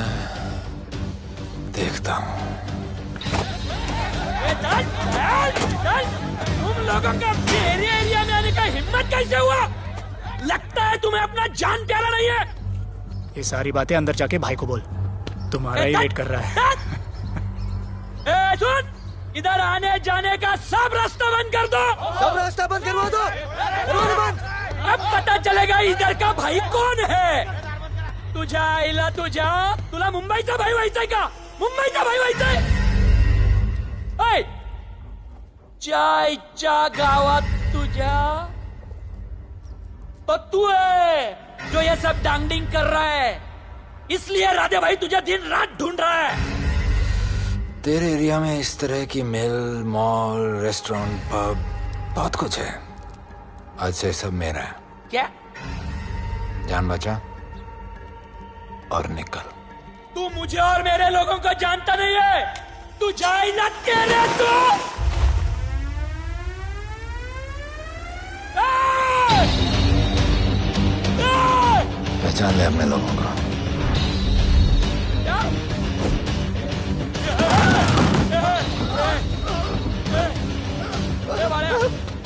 देखता हूँ। तुम लोगों का मेरे एरिया में आने का हिम्मत कैसे हुआ? लगता है तुम्हें अपना जान प्यारा नहीं है। ये सारी बातें अंदर जाके भाई को बोल, तुम्हारा ही वेट कर रहा है। सुन, इधर आने जाने का सब रास्ता बंद कर दो। सब रास्ता बंद करवा दो। अब पता चलेगा इधर का भाई कौन है। तुझा इला तुझा तुला मुंबईचा भाई व्हायचाय का? मुंबईचा भाई व्हायचाय? चायच्या गावात तुझ्या तो तू है जो ये सब डांगडिंग कर रहा है, इसलिए राधे भाई तुझे दिन रात ढूंढ रहा है। तेरे एरिया में इस तरह की मिल, मॉल, रेस्टोरेंट, पब बहुत कुछ है। आज से सब मेरा है। क्या? जान बचा और निकल। तू मुझे और मेरे लोगों को जानता नहीं है। तू जाए ना तेरे तो पहचान ले अपने लोगों को।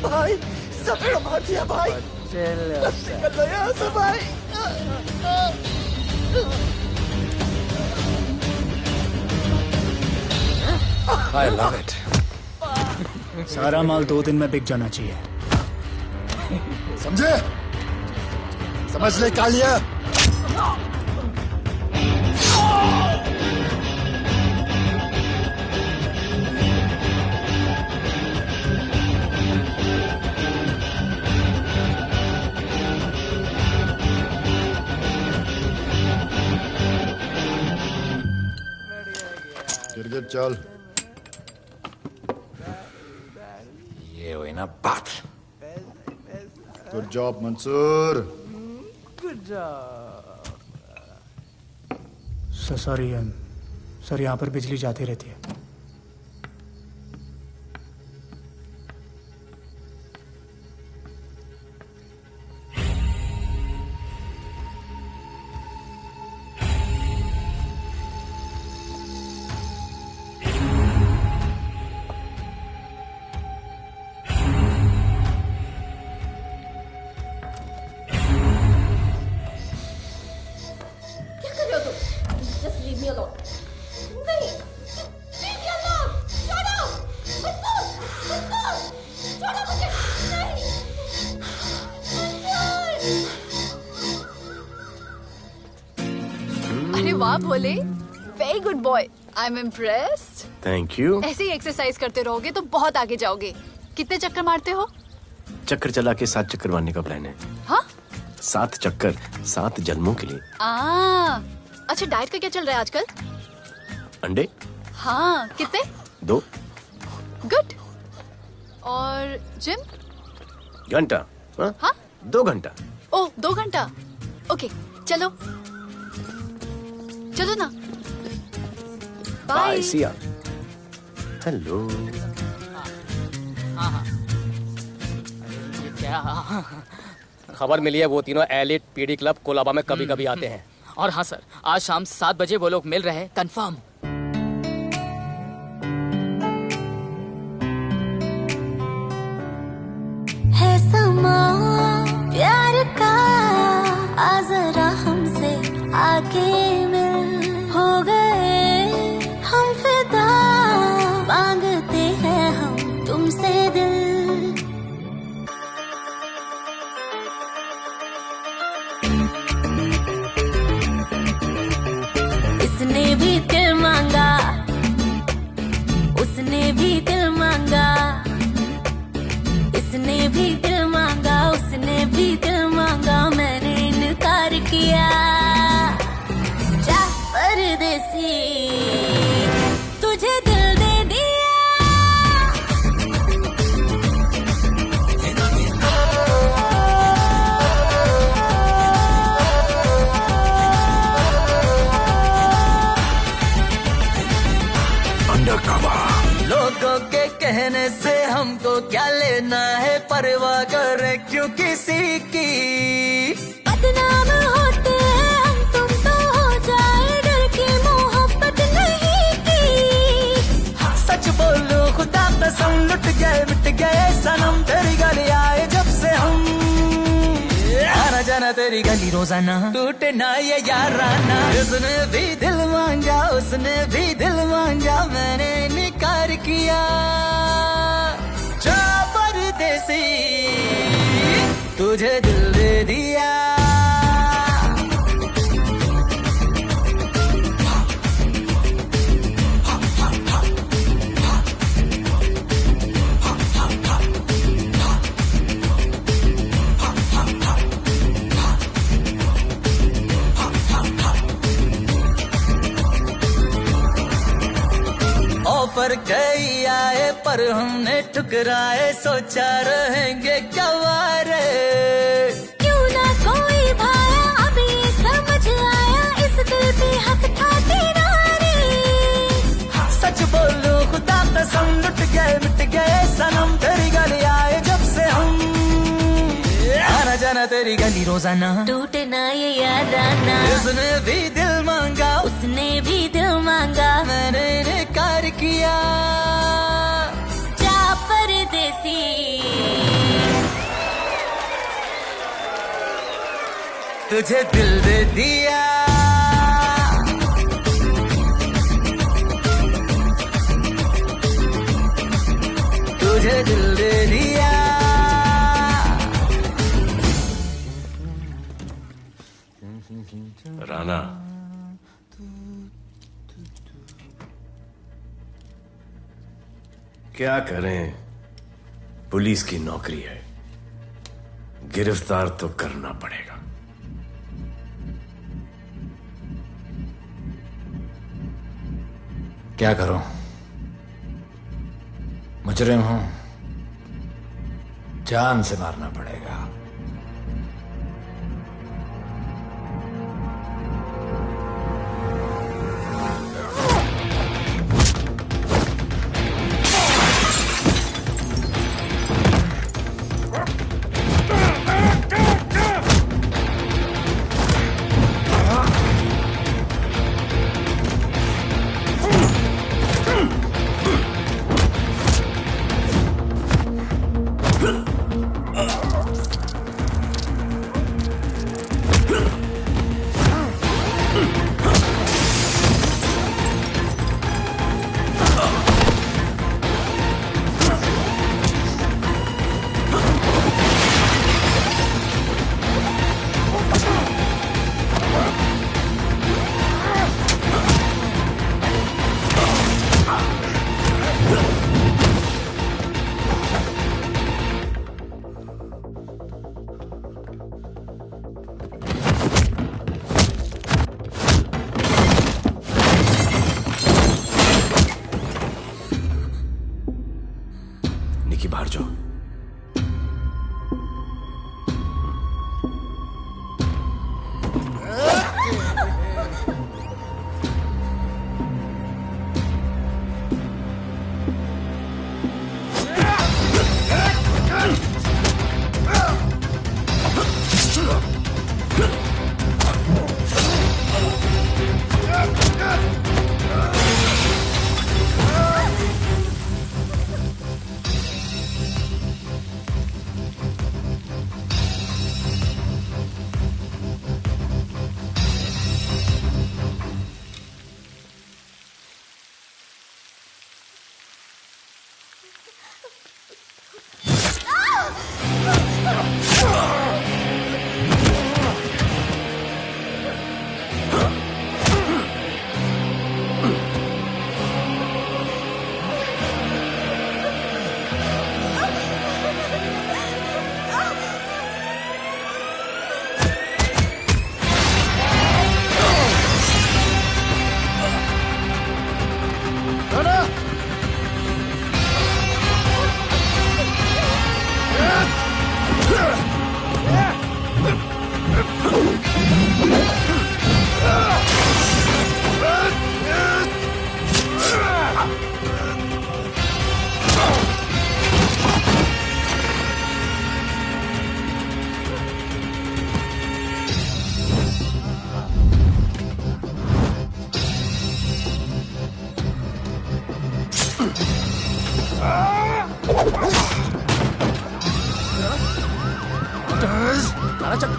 भाई सबको मार दिया भाई। निकल लो यहाँ से भाई। I love it. सारा माल 2 दिन में बिक जाना चाहिए। समझे? समझ ले कालिया। गिरगिट चल। ये हुई ना बात। Good job Mansoor. Sorry sir, यहाँ पर बिजली जाती रहती है। वाह Bhole, very good boy, I am impressed. Thank you. ऐसे ही एक्सरसाइज करते रहोगे तो बहुत आगे जाओगे। कितने चक्कर मारते हो? चक्कर चला के 7 चक्कर मारने का प्लान है। हाँ? 7 चक्कर 7 जन्मों के लिए। अच्छा, डाइट का क्या चल रहा है आजकल? अंडे। हाँ, कितने? 2। गुड। और जिम? घंटा। हाँ? 2 घंटा। ओह, 2 घंटा। ओके, चलो चलो ना। बाय। सी या। हेलो। क्या खबर मिली है? वो तीनों एलिट पीडी क्लब कोलाबा में कभी कभी आते हैं। और हाँ सर, आज शाम 7 बजे वो लोग मिल रहे हैं, कंफर्म। है समा प्यार का, आ जरा हमसे आके मिल। हो गए हम फिदा, मांगते हैं हम तुमसे दिल। इसने भी दिल मांगा, उसने भी दिल मांगा, इसने भी दिल मांगा, उसने भी दिल मांगा, मैंने इनकार किया। जा परदेसी, तुझे दिल दे दिया। लोगों के कहने से हमको क्या लेना है, परवाह करे क्यों किसी की। बदनाम होते हैं हम, तुम तो हो जाए, डर की मोहब्बत नहीं की। सच बोलो खुदा कसम, लुट गए मिट गए सनम, तेरी गली आए जब से हम। आना जाना तेरी तेरी गली रोजाना, टूटे ना ये याराना। उसने भी दिल मांगा, उसने भी दिल मांगा, मैंने इनकार किया। जा परदेसी तुझे दिल दे दिया। ऑफर कई आए पर हमने ठुकराए, सोचा रहेंगे क्या वारे। क्यों ना कोई भाया, अभी समझ आया, इस दिल पे हक था तेरा रे। सच बोलूं खुदा कसम, लुट गए मिट गए सनम, तेरी गली आए जब से हम। आना जाना तेरी गली रोजाना, टूटे ना ये याराना। उसने भी दिल मांगा, उसने भी दिल मांगा, मैंने इनकार किया। जा परदेसी तुझे दिल दे दिया। तुझे दिल दे दिया। राणा, क्या करें, पुलिस की नौकरी है, गिरफ्तार तो करना पड़ेगा। क्या करूं? मुजरिम हूं, जान से मारना पड़ेगा। निकी बाहर जाओ। चल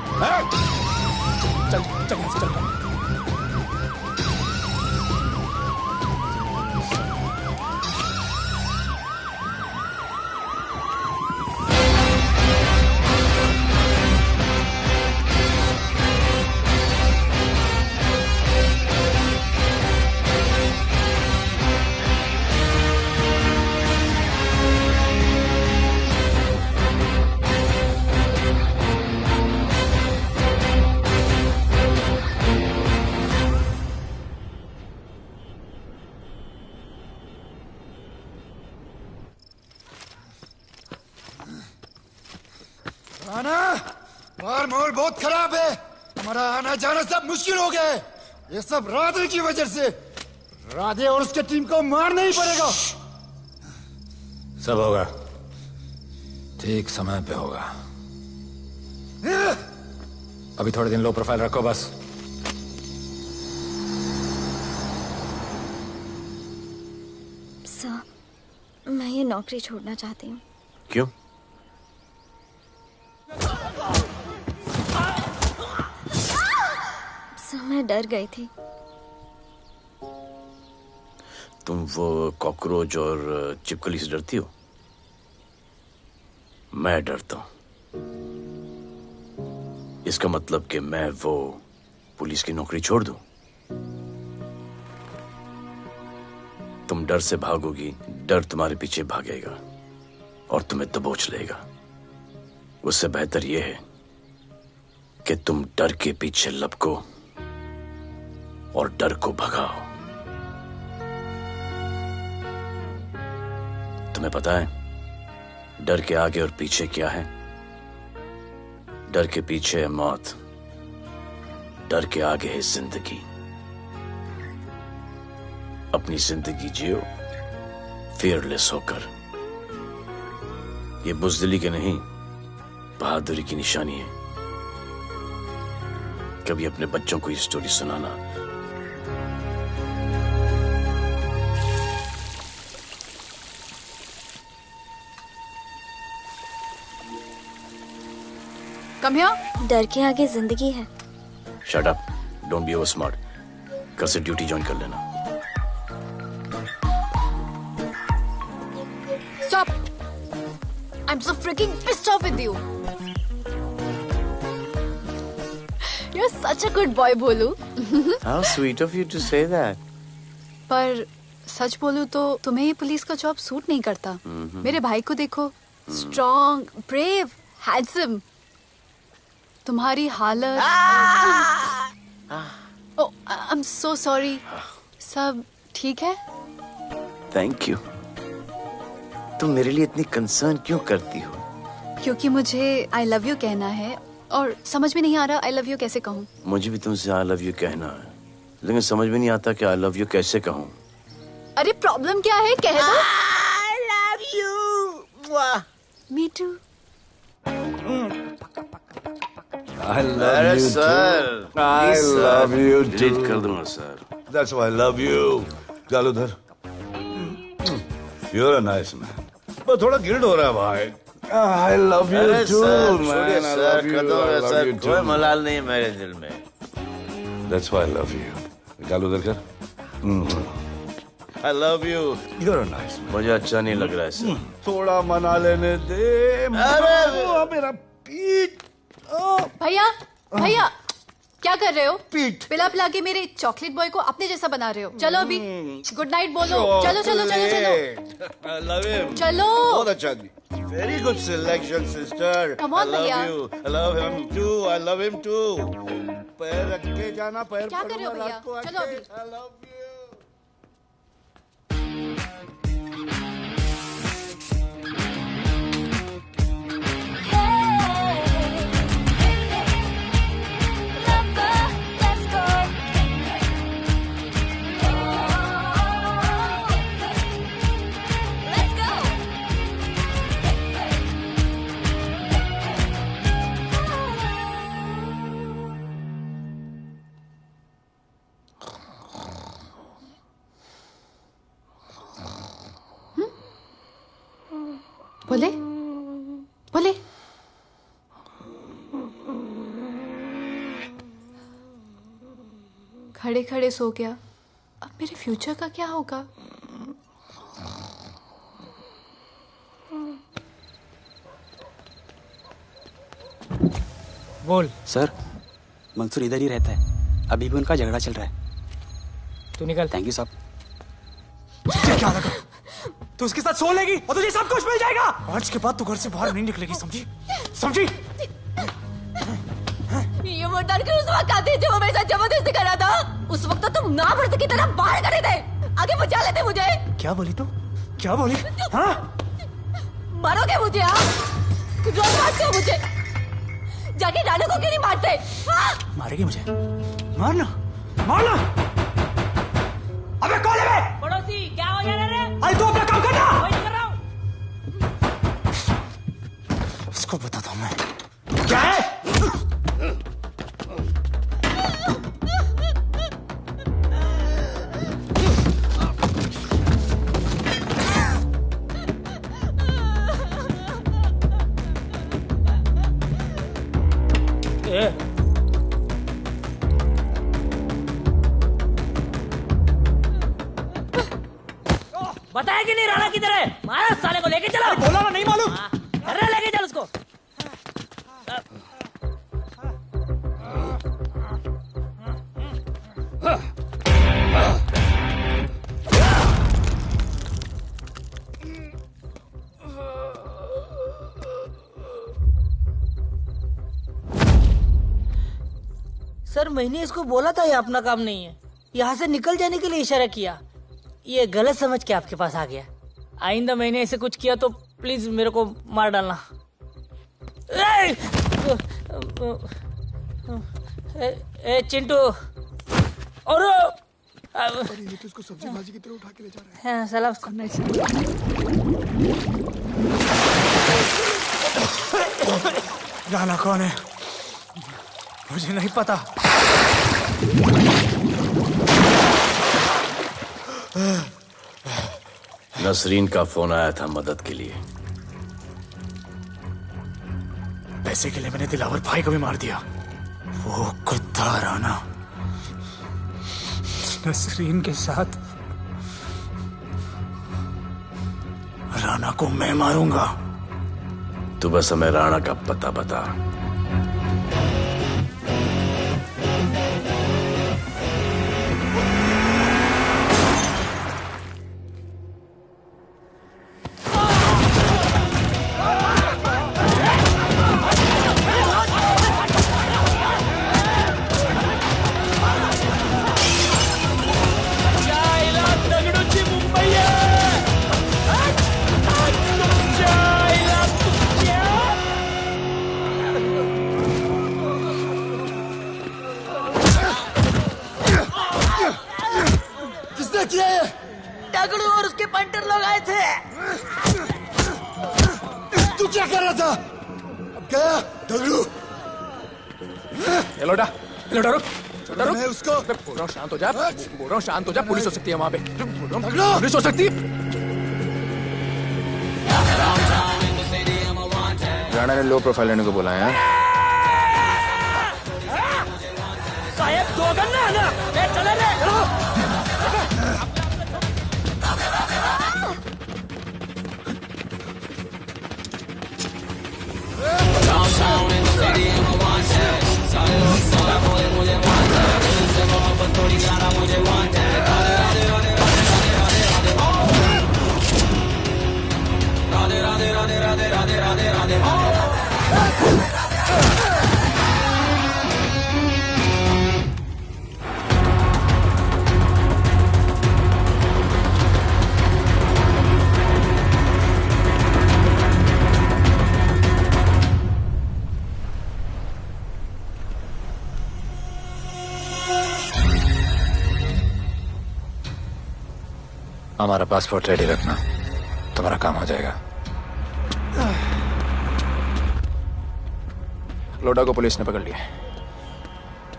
चल चल यहाँ से चल। राणा, मार मोल बहुत खराब है। हमारा आना जाना सब मुश्किल हो गया है। ये सब राधे की वजह से। राधे और उसके टीम को मारना ही पड़ेगा। सब होगा, ठीक समय पे होगा। अभी थोड़े दिन लो प्रोफाइल रखो बस। सर, मैं ये नौकरी छोड़ना चाहती हूँ। क्यों? सर, मैं डर गई थी। तुम वो कॉकरोच और चिपकली से डरती हो? मैं डरता हूं। इसका मतलब कि मैं वो पुलिस की नौकरी छोड़ दूं? तुम डर से भागोगी, डर तुम्हारे पीछे भागेगा और तुम्हें दबोच लेगा। उससे बेहतर यह है कि तुम डर के पीछे लपको और डर को भगाओ। तुम्हें पता है डर के आगे और पीछे क्या है? डर के पीछे है मौत, डर के आगे है जिंदगी। अपनी जिंदगी जियो फियरलेस होकर। ये बुज़दिली की नहीं, बहादुरी की निशानी है। कभी अपने बच्चों को ये स्टोरी सुनाना। Come here. डर के आगे जिंदगी है। Shut up, don't be over smart. कल से ड्यूटी ज्वाइन कर लेना। Stop! I'm so freaking pissed off with you. You're such a good boy, बोलू। How sweet of you to say that. पर सच बोलूं तो तुम्हें ये पुलिस का जॉब सूट नहीं करता। मेरे भाई को देखो, स्ट्रॉन्ग, ब्रेव, हैंडसम। तुम्हारी हालत। ओह, आई एम सो सॉरी। सब ठीक है? Thank you. तुम मेरे लिए इतनी कंसर्न क्यों करती हो? क्योंकि मुझे आई लव यू कहना है और समझ में नहीं आ रहा आई लव यू कैसे कहूँ। मुझे भी तुमसे आई लव यू कहना है, लेकिन समझ में नहीं आता कि आई लव यू कैसे कहूँ। अरे प्रॉब्लम क्या है, कह दो। I love you. Me too. I love you sir, too. I please, sir. love you too. Delete कर दूंगा sir. That's why I love you. चल उधर। You're a nice man. but थोड़ा गिल्ड हो रहा है भाई। I love you अरे too, सर, man. छोड़िए I sir, love you. Kadam I है love सर, you कोई too. मलाल नहीं है मेरे दिल में। That's why I love you. चल उधर कर। I love you. You're a nice man. मुझे अच्छा नहीं लग रहा है सर। थोड़ा मना लेने दे। मेरा पीठ। भैया, भैया, क्या कर रहे हो? पीठ पिला पिला के मेरे चॉकलेट बॉय को अपने जैसा बना रहे हो। चलो अभी गुड नाइट बोलो। चलो चलो चलो चलो। I love him. चलो। बहुत अच्छा आदमी। Very good selection, sister. Come on, I love भैया। you. I love him too. I love him too. पैर रख के जाना, पैर क्या कर रहे हो पकड़ना भैया? रात को चलो आके। अभी। I love you. बोले बोले। खड़े खड़े सो गया, अब मेरे फ्यूचर का क्या होगा? बोल। सर, मंसूर इधर ही रहता है, अभी भी उनका झगड़ा चल रहा है। तू निकल। थैंक यू साहब। तुझे क्या लगा तू उसके साथ सो लेगी और तुझे सब कुछ मिल जाएगा? आज के बाद तू घर से बाहर नहीं निकलेगी, समझी? समझी? ये वो डर के उस वक्त आते जब वो मेरे साथ जबरदस्ती कर रहा था, उस वक्त तो तुम ना भरते की तरह बाहर करे थे, आगे बचा लेते मुझे। क्या बोली तू? क्या बोली? हाँ? मारोगे मुझे? हाँ, रोज मारते हो मुझे, जाके नानू को क्यों नहीं मारते? हाँ? मारेगी मुझे? मारना, मारना। अबे कौन है बे? पड़ोसी क्या हो जा रहा है? अरे तू अपना काम करना। वही कर रहा हूँ। इसको बताता हूँ मैं क्या है। बताया कि नहीं राणा किधर है? मारा साले को, लेके चलो। बोला ना, नहीं मालूम। अरे लेके चल उसको। सर, मैंने इसको बोला था ये अपना काम नहीं है, यहाँ से निकल जाने के लिए इशारा किया, ये गलत समझ के आपके पास आ गया। आइंदा मैंने ऐसे कुछ किया तो प्लीज मेरे को मार डालना। ए चिंटू, और ये तो इसको सब्जी भाजी की तरह उठा के ले जा रहा है। हाँ, साला उसको नहीं राणा कौन है मुझे नहीं पता। नसरीन का फोन आया था मदद के लिए। पैसे के लिए मैंने दिलावर भाई को भी मार दिया। वो कुत्ता राणा नसरीन के साथ, राणा को मैं मारूंगा। तू बस हमें राणा का पता बता। दगड़ू और उसके पंटर लोग आए थे। तू क्या कर रहा था? अब गया दगड़ू। ये लोटा रुक। मैं उसको बोल रहा हूँ शांत हो जा, बोल रहा हूँ शांत हो जा। पुलिस हो सकती है वहाँ पे, पुलिस हो सकती है। राणा ने लो प्रोफाइल लेने को बोला है। साहब दो गन्ना ना, चले रे। Downtown in the city, I'm a wanted. सारे लोग सारा बोले मुझे wanted. दिल से मोहब्बत थोड़ी ज्यादा मुझे wanted. राधे राधे राधे राधे राधे राधे राधे राधे राधे राधे राधे राधे राधे। हमारा पासपोर्ट रेडी रखना, तुम्हारा काम हो जाएगा। लोडा को पुलिस ने पकड़ लिया।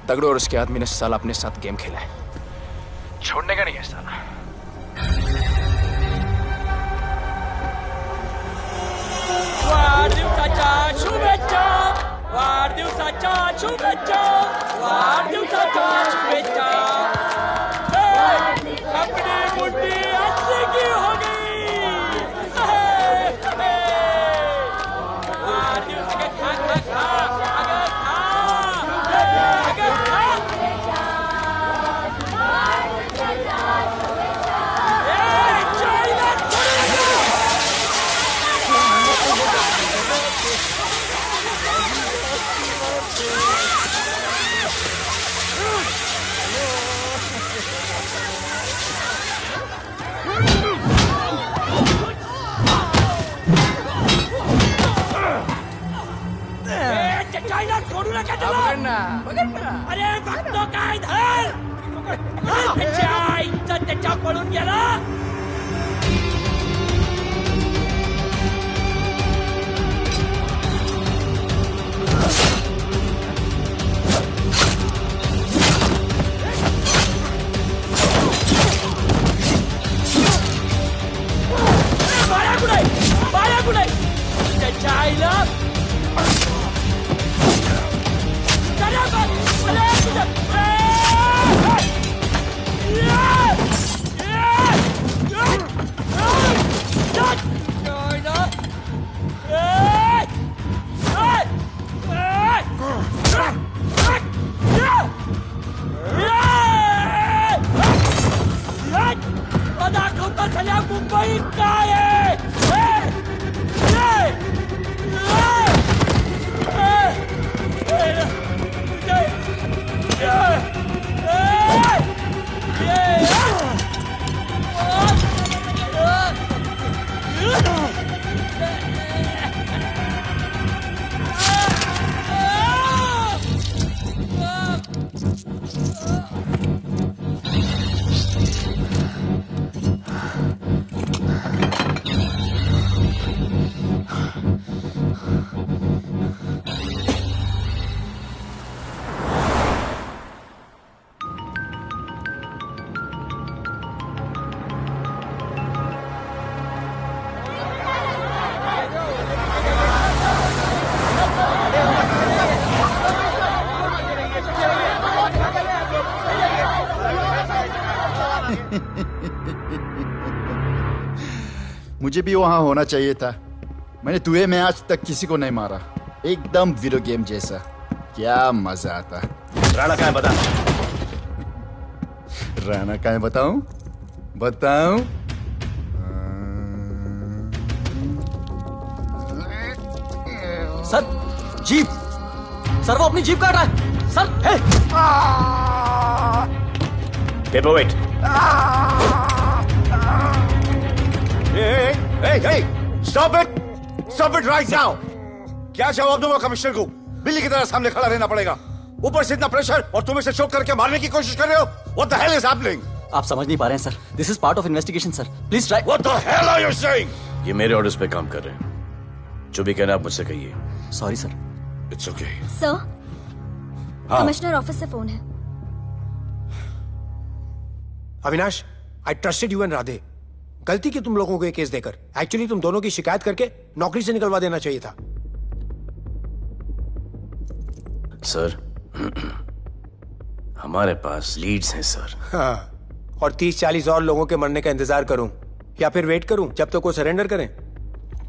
दगड़ू और उसके आदमी ने साला अपने साथ गेम खेला है, छोड़ने का नहीं है साला। वाढदिवसाच्या शुभेच्छा, वाढदिवसाच्या शुभेच्छा, वाढदिवसाच्या शुभेच्छा। अरे भक्तों का इधर त्याच्या पळून गेला. बाया कुठे त्याच्या आईला दाखवता झाल्या मुंबई काय मुझे भी वहां होना चाहिए था. मैंने तुझे में आज तक किसी को नहीं मारा. एकदम वीडियो गेम जैसा. क्या मजा आता. राणा कहाँ है बता. राणा कहाँ है बताऊं. बताऊं. Sir jeep. सर वो अपनी जीप काट रहा है. Sir hey. Paperweight. Hey, stop it! Stop it right now! क्या जवाब दूंगा कमिश्नर को? बिल्ली की तरह सामने खड़ा रहना पड़ेगा. ऊपर से इतना प्रेशर और तुम इसे चोक करके मारने की कोशिश कर रहे हो. What the hell is happening? आप समझ नहीं पा रहे हैं sir. This is part of investigation, sir. Please try. What the hell are you saying? ये मेरे ऑर्डर्स पे काम कर रहे हैं. जो भी कहना आप मुझसे कहिए. Sorry, sir. It's okay. Sir, commissioner office से फोन है. Avinash, I trusted you and Radhe. गलती की तुम लोगों को ये केस देकर. एक्चुअली तुम दोनों की शिकायत करके नौकरी से निकलवा देना चाहिए था. सर हमारे पास लीड्स हैं सर. हाँ, और 30-40 और लोगों के मरने का इंतजार करूं या फिर वेट करूं जब तक वो सरेंडर करें.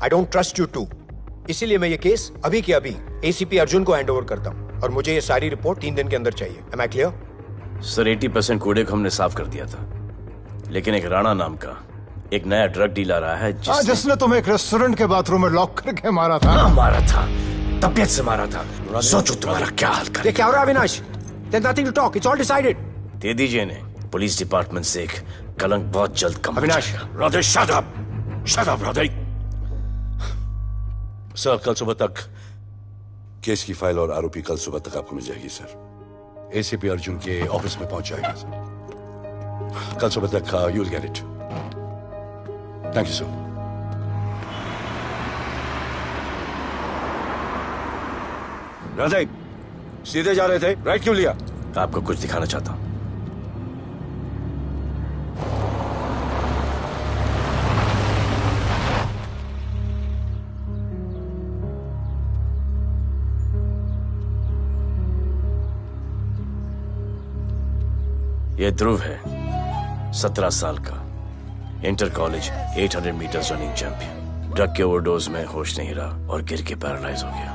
I don't trust you too. इसीलिए मैं ये केस अभी के अभी एसीपी अर्जुन को हैंड ओवर करता हूं और मुझे ये सारी रिपोर्ट 3 दिन के अंदर चाहिए. M I clear? सर 80% कूड़े को हमने साफ कर दिया था, लेकिन एक राणा नाम का एक नया ड्रग डीलर आया है जिसने तुम्हें एक रेस्टोरेंट के बाथरूम में लॉक करके मारा था. हाँ, मारा था. तबीयत से मारा था. सोचो तुम्हारा क्या हाल ये क्या हो रहा है Avinash? There's nothing to talk. It's all decided. दे दीजिए इन्हें. पुलिस डिपार्टमेंट से एक कलंक बहुत जल्द कम. Avinash, Radhe shut up. Shut up, Radhe. Sir कल सुबह तक केस की फाइल और आरोपी कल सुबह तक आपको मिल जाएगी सर. एसीपी अर्जुन के ऑफिस में पहुंच जाएगा सर. कल सुबह तक you will get it. Thank you sir. Radhe सीधे जा रहे थे, राइट क्यों लिया? आपको कुछ दिखाना चाहता हूं. यह ध्रुव है, 17 साल का, inter college 800 meters running champion. Drug के ओवरडोज में होश नहीं रहा और गिर के पैरालाइज हो गया.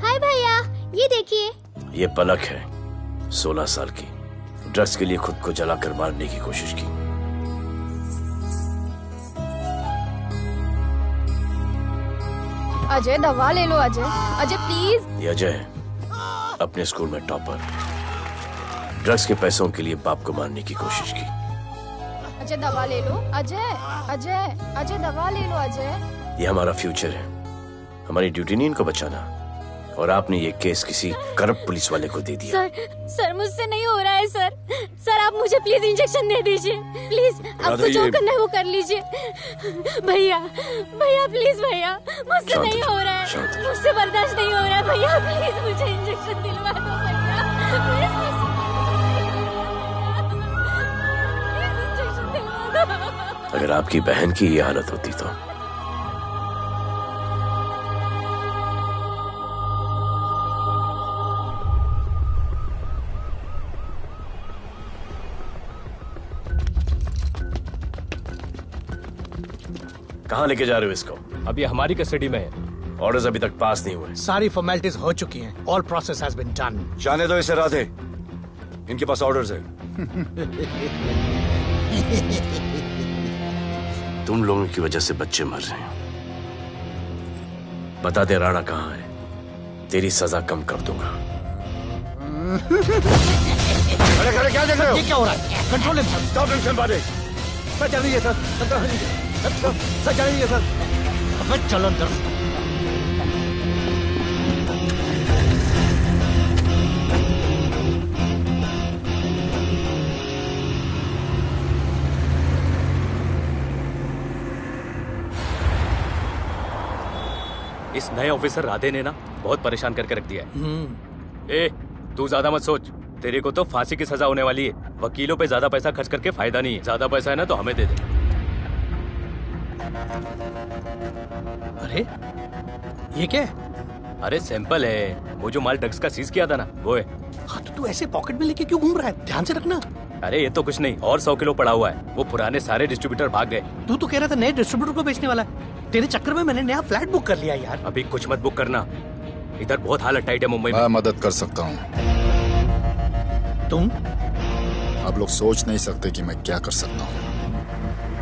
हाय भैया, ये देखिए. ये पलक है, 16 साल की. ड्रग्स के लिए खुद को जलाकर मारने की कोशिश की. अजय दवा ले लो. अजय, अजय प्लीज. ये अजय है, अपने स्कूल में टॉपर. ड्रग्स के पैसों के लिए बाप को मारने की कोशिश की. अजय दवा ले लो. अजय, अजय, अजय दवा ले लो. अजय, ये हमारा फ्यूचर है. हमारी ड्यूटी नहीं इनको बचाना, और आपने ये केस किसी करप्ट पुलिस वाले को दे दिया। सर मुझसे नहीं हो रहा है सर। सर आप मुझे प्लीज इंजेक्शन दे दीजिए प्लीज। आपको जो करना है वो कर लीजिए। भैया भैया प्लीज भैया, मुझसे नहीं हो रहा है, मुझसे बर्दाश्त नहीं हो रहा है भैया, प्लीज मुझे इंजेक्शन दिलवा दो भैया, इंजेक्शन दिलवा दो। अगर आपकी बहन की ये हालत होती तो कहाँ लेके जा रहे हो इसको? अभी हमारी कस्टडी में है। ऑर्डर्स अभी तक पास नहीं हुए। सारी फॉर्मेलिटीज हो चुकी हैं। All process has been done. जाने दो इसे राधे, इनके पास ऑर्डर्स है। तुम लोगों की वजह से बच्चे मर रहे हैं। बता दे राणा कहाँ है, तेरी सजा कम कर दूंगा। अरे अरे क्या देख रहे हो? ये क्या हो रहा है? Control himself. स्टॉप हिमसेल्फ बादे। सर चल रही है सर। सर चल रही है सर। अबे चलो अंदर। इस नए ऑफिसर राधे ने ना बहुत परेशान करके रख दिया है। ए, तू ज्यादा मत सोच, तेरे को तो फांसी की सजा होने वाली है। वकीलों पे ज्यादा पैसा खर्च करके फायदा नहीं है। ज्यादा पैसा है ना तो हमें दे दे। अरे ये क्या है? अरे सैंपल है, वो जो माल ड्रग्स का सीज किया था ना वो है। हाँ तो तू ऐसे पॉकेट में लेके क्यों घूम रहा है? ध्यान से रखना। अरे ये तो कुछ नहीं, और 100 किलो पड़ा हुआ है। वो पुराने सारे डिस्ट्रीब्यूटर भाग गए। तू तो कह रहा था नए डिस्ट्रीब्यूटर को बेचने वाला है। तेरे चक्कर में मैंने नया फ्लैट बुक कर लिया यार। अभी कुछ मत बुक करना, इधर बहुत हालत टाइट है मुंबई में। मैं मदद कर सकता हूँ। तुम? आप लोग सोच नहीं सकते कि मैं क्या कर सकता हूँ।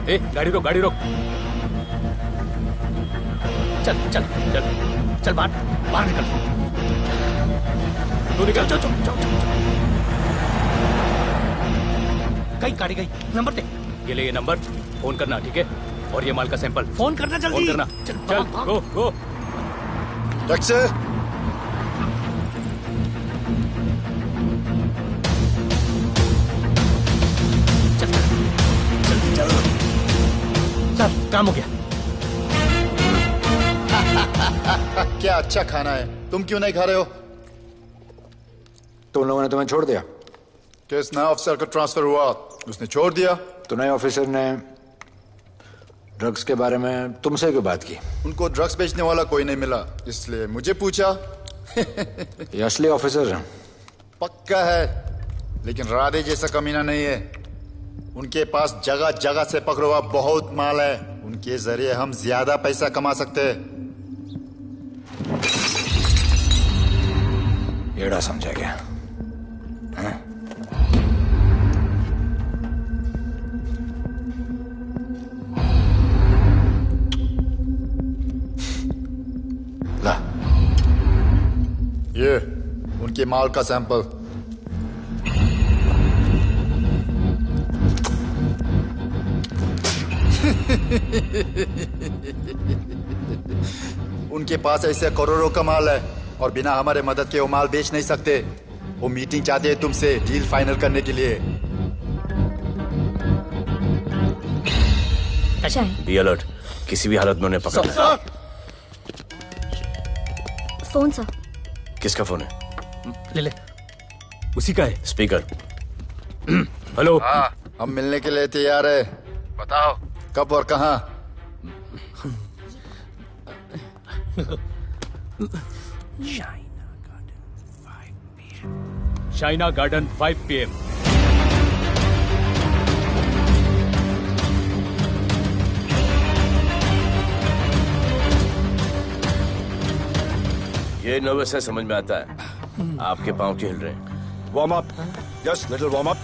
ए, गाड़ी रोक, गाड़ी रोक। चल चल चल चल बाहर निकल। तू निकल। चल चल चल गई गाड़ी गई। नंबर दे। ये ले, ये नंबर, फोन करना ठीक है। और ये माल का सैंपल फोन करना जल्दी। फोन करना। चल गो गो। टैक्सी। सर काम हो गया। क्या अच्छा खाना है, तुम क्यों नहीं खा रहे हो? तो उन लोगों ने तुम्हें छोड़ दिया? किस नए ऑफिसर का ट्रांसफर हुआ उसने छोड़ दिया? तो नए ऑफिसर ने ड्रग्स के बारे में तुमसे क्यों बात की? उनको ड्रग्स बेचने वाला कोई नहीं मिला, इसलिए मुझे पूछा। ये असली ऑफिसर है? पक्का है, लेकिन राधे जैसा कमीना नहीं है। उनके पास जगह जगह से पकड़ा हुआ बहुत माल है, उनके जरिए हम ज्यादा पैसा कमा सकते हैं। येड़ा समझा क्या? हाँ? ला, ये उनके माल का सैंपल। उनके पास ऐसे करोड़ों का माल है और बिना हमारे मदद के वो माल बेच नहीं सकते। वो मीटिंग चाहते हैं तुमसे डील फाइनल करने के लिए। बी अलर्ट, किसी भी हालत में उन्हें पकड़ना। Phone sir. किसका फोन है? ले ले। उसी का है। स्पीकर। हेलो। हम मिलने के लिए तैयार है, बताओ कब और कहाँ? Shaina garden 5 PM। ये नर्वस है, समझ में आता है। आपके पांव क्यों हिल रहे हैं? Warm up, just little warm up.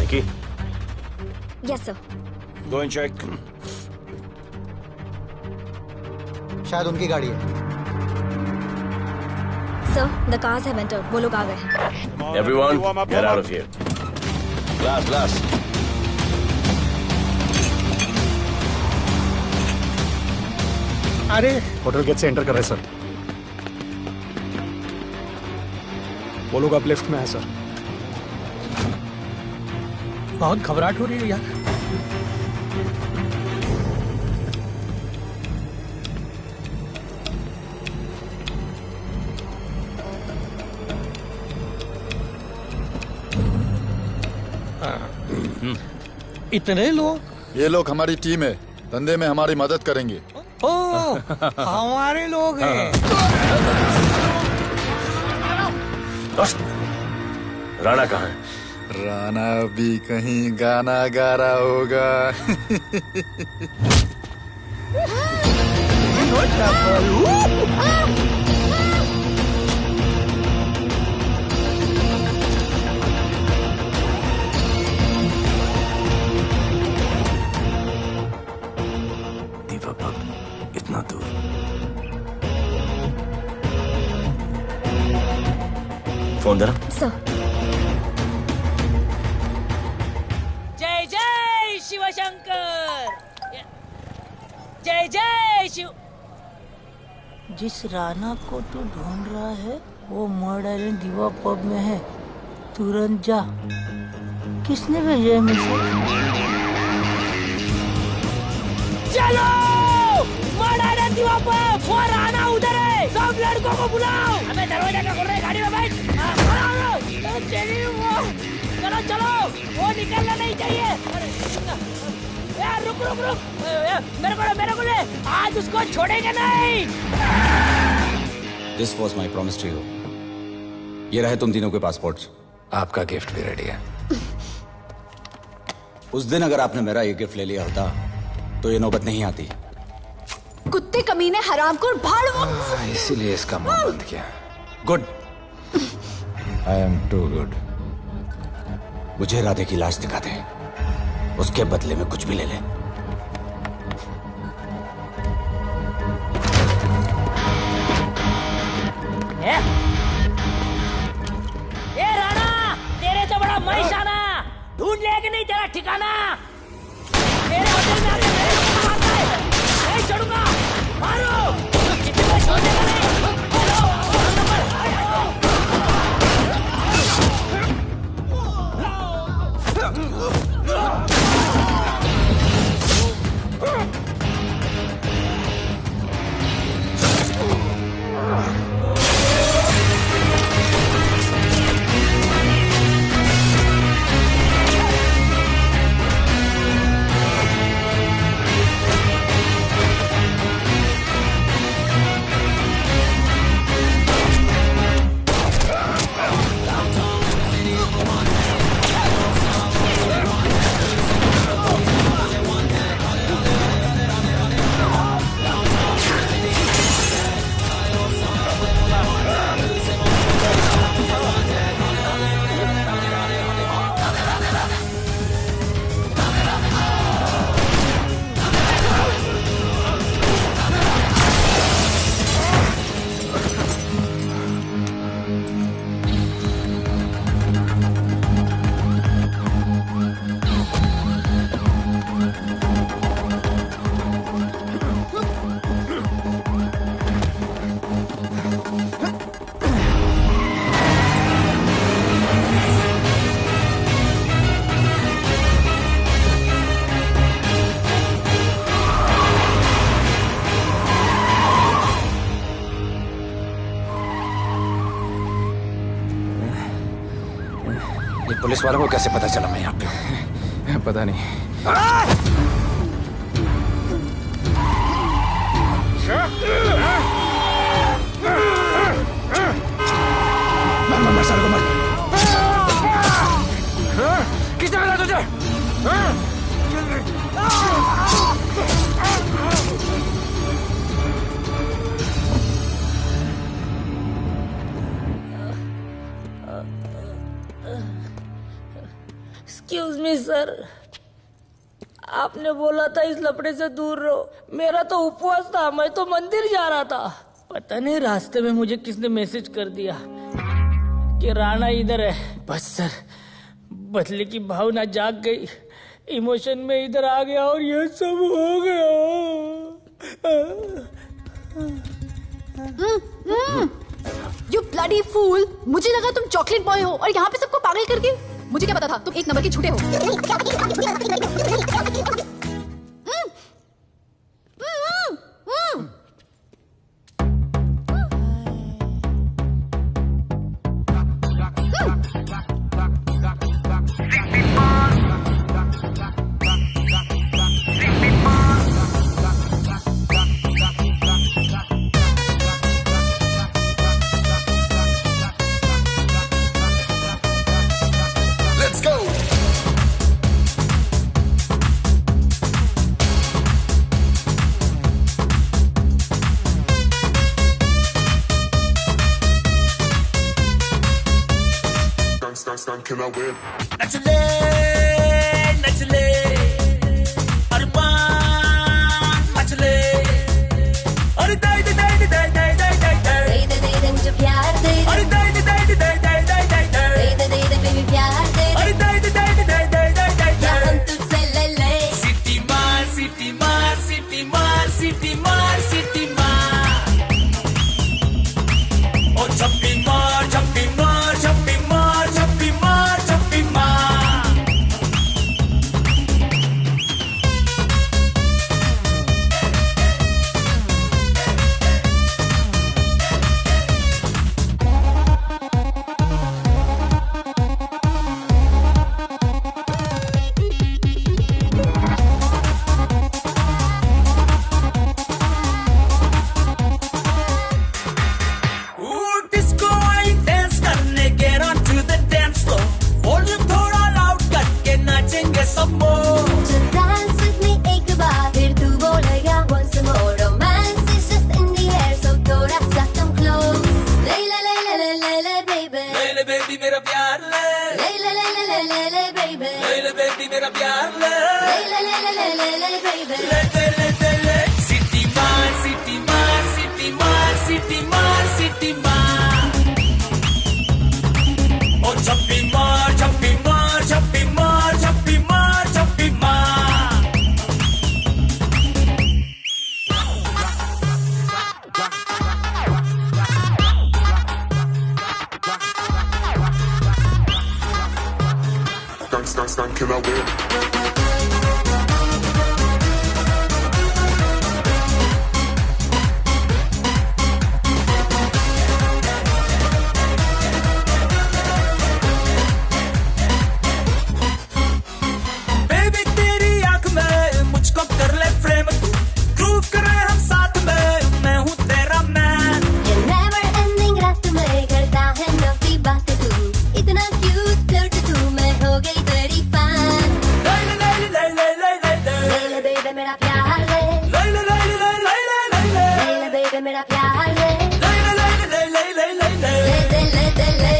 Nikki. Yes sir. Go and check. शायद उनकी गाड़ी है। Sir the cars have entered. वो लोग आ गए हैं। Everyone, get out of here. Glass, glass. अरे होटल गेट से एंटर कर रहे सर। वो लोग अब लिफ्ट में है सर। बहुत घबराहट हो रही है यार। इतने लोग? ये लोग हमारी टीम है, धंधे में हमारी मदद करेंगे। ओ, हमारे लोग हैं। राणा कहाँ है? राणा भी कहीं गाना गा रहा होगा। दीवा पब इतना दूर। फोन देना। सर। जय जय शिवशंकर, जय जय शिव। जिस राणा को तू ढूंढ रहा है वो मर्ड आइलैंड दीवा पब में है, तुरंत जा। किसने भेजा है मैसेज? चलो मर्ड आइलैंड दीवा पब, वो राणा उधर है, सब लड़कों को बुलाओ। अबे दरवाजा क्या खोल रहे, गाड़ी में बैठ। चलो चलो, वो निकलना नहीं चाहिए। यार रुक रुक रुक, मेरे को ले, आज उसको छोड़ेंगे नहीं। This was my promise to you. ये रहे तुम तीनों के पासपोर्ट्स। आपका गिफ्ट भी रेडी है। उस दिन अगर आपने मेरा ये गिफ्ट ले लिया होता तो ये नौबत नहीं आती। कुत्ते कमीने हरामखोर भाड़। इसीलिए इसका मुंह बंद किया। Good. I am too good. मुझे राधे की लाश दिखा दे, उसके बदले में कुछ भी ले ले। ए राणा, तेरे से बड़ा मैं शाना, ढूंढ ले कि नहीं तेरा ठिकाना। मेरे होटल में आके मेरे को मारता है, नहीं छोड़ूंगा, मारो। किसी को छोड़ेगा नहीं। पुलिस वालों को कैसे पता चला मैं यहाँ पे? पता नहीं। मर साले को मर। किसने मिला तुझे? एक्सक्यूज मी सर, आपने बोला था इस लपड़े से दूर रहो। मेरा तो उपवास था, मैं तो मंदिर जा रहा था। पता नहीं रास्ते में मुझे किसने मैसेज कर दिया कि राणा इधर है। बस सर, बदले की भावना जाग गई, इमोशन में इधर आ गया और ये सब हो गया। You bloody fool! मुझे लगा तुम चॉकलेट बॉय हो और यहाँ पे सबको पागल करके। मुझे क्या पता था तुम एक नंबर के झूठे हो। Let's go. नचले नचले अरमान मचले अरे दाई दे दाई दे दाई दाई दाई दाई दे दे दे मुझे प्यार दे अरे दाई दे दाई दे दाई दाई दाई दाई दे दे बेबी प्यार दे अरे दाई दे दाई दे दाई दाई दाई दाई या हम तुझसे ले ले सिटी मार सिटी मार सिटी मार सिटी मार सिटी मार ओ छप्पी मार छप्पी मार छप्पी मार छप्पी मार छप्पी मार डिस्को आई डांस करने get on to the dance floor volume थोड़ा लाउड करके नाचेंगे सब मोर Dance with me एक बार फिर तू बोलेगा once more romance is just in the air so थोड़ा सा come close ले ले ले ले ले ले ले baby ले ले बेबी मेरा प्यार ले ले ले ले ले ले ले ले baby ले ले बेबी मेरा प्यार ले ले ले ले ले ले ले baby ले ले ले सिटी मार सिटी मार सिटी मार सिटी मार सिटी मार ओ छप्पी मार छप्पी मार छप्पी मार छप्पी मार छप्पी मार बेबी तेरी आंख में मुझको कर ले फ्रेम तू ग्रूव करे हम साथ में मैं हूँ तेरा मैन ये never ending रात में करता है नौकी बात तू इतना cute flirt तू मैं हो गई तेरी fan ले ले ले ले ले ले ले ले ले baby मेरा प्यार ले ले ले ले ले ले ले ले ले ले baby मेरा प्यार ले ले ले ले ले ले ले ले ले ले ले ले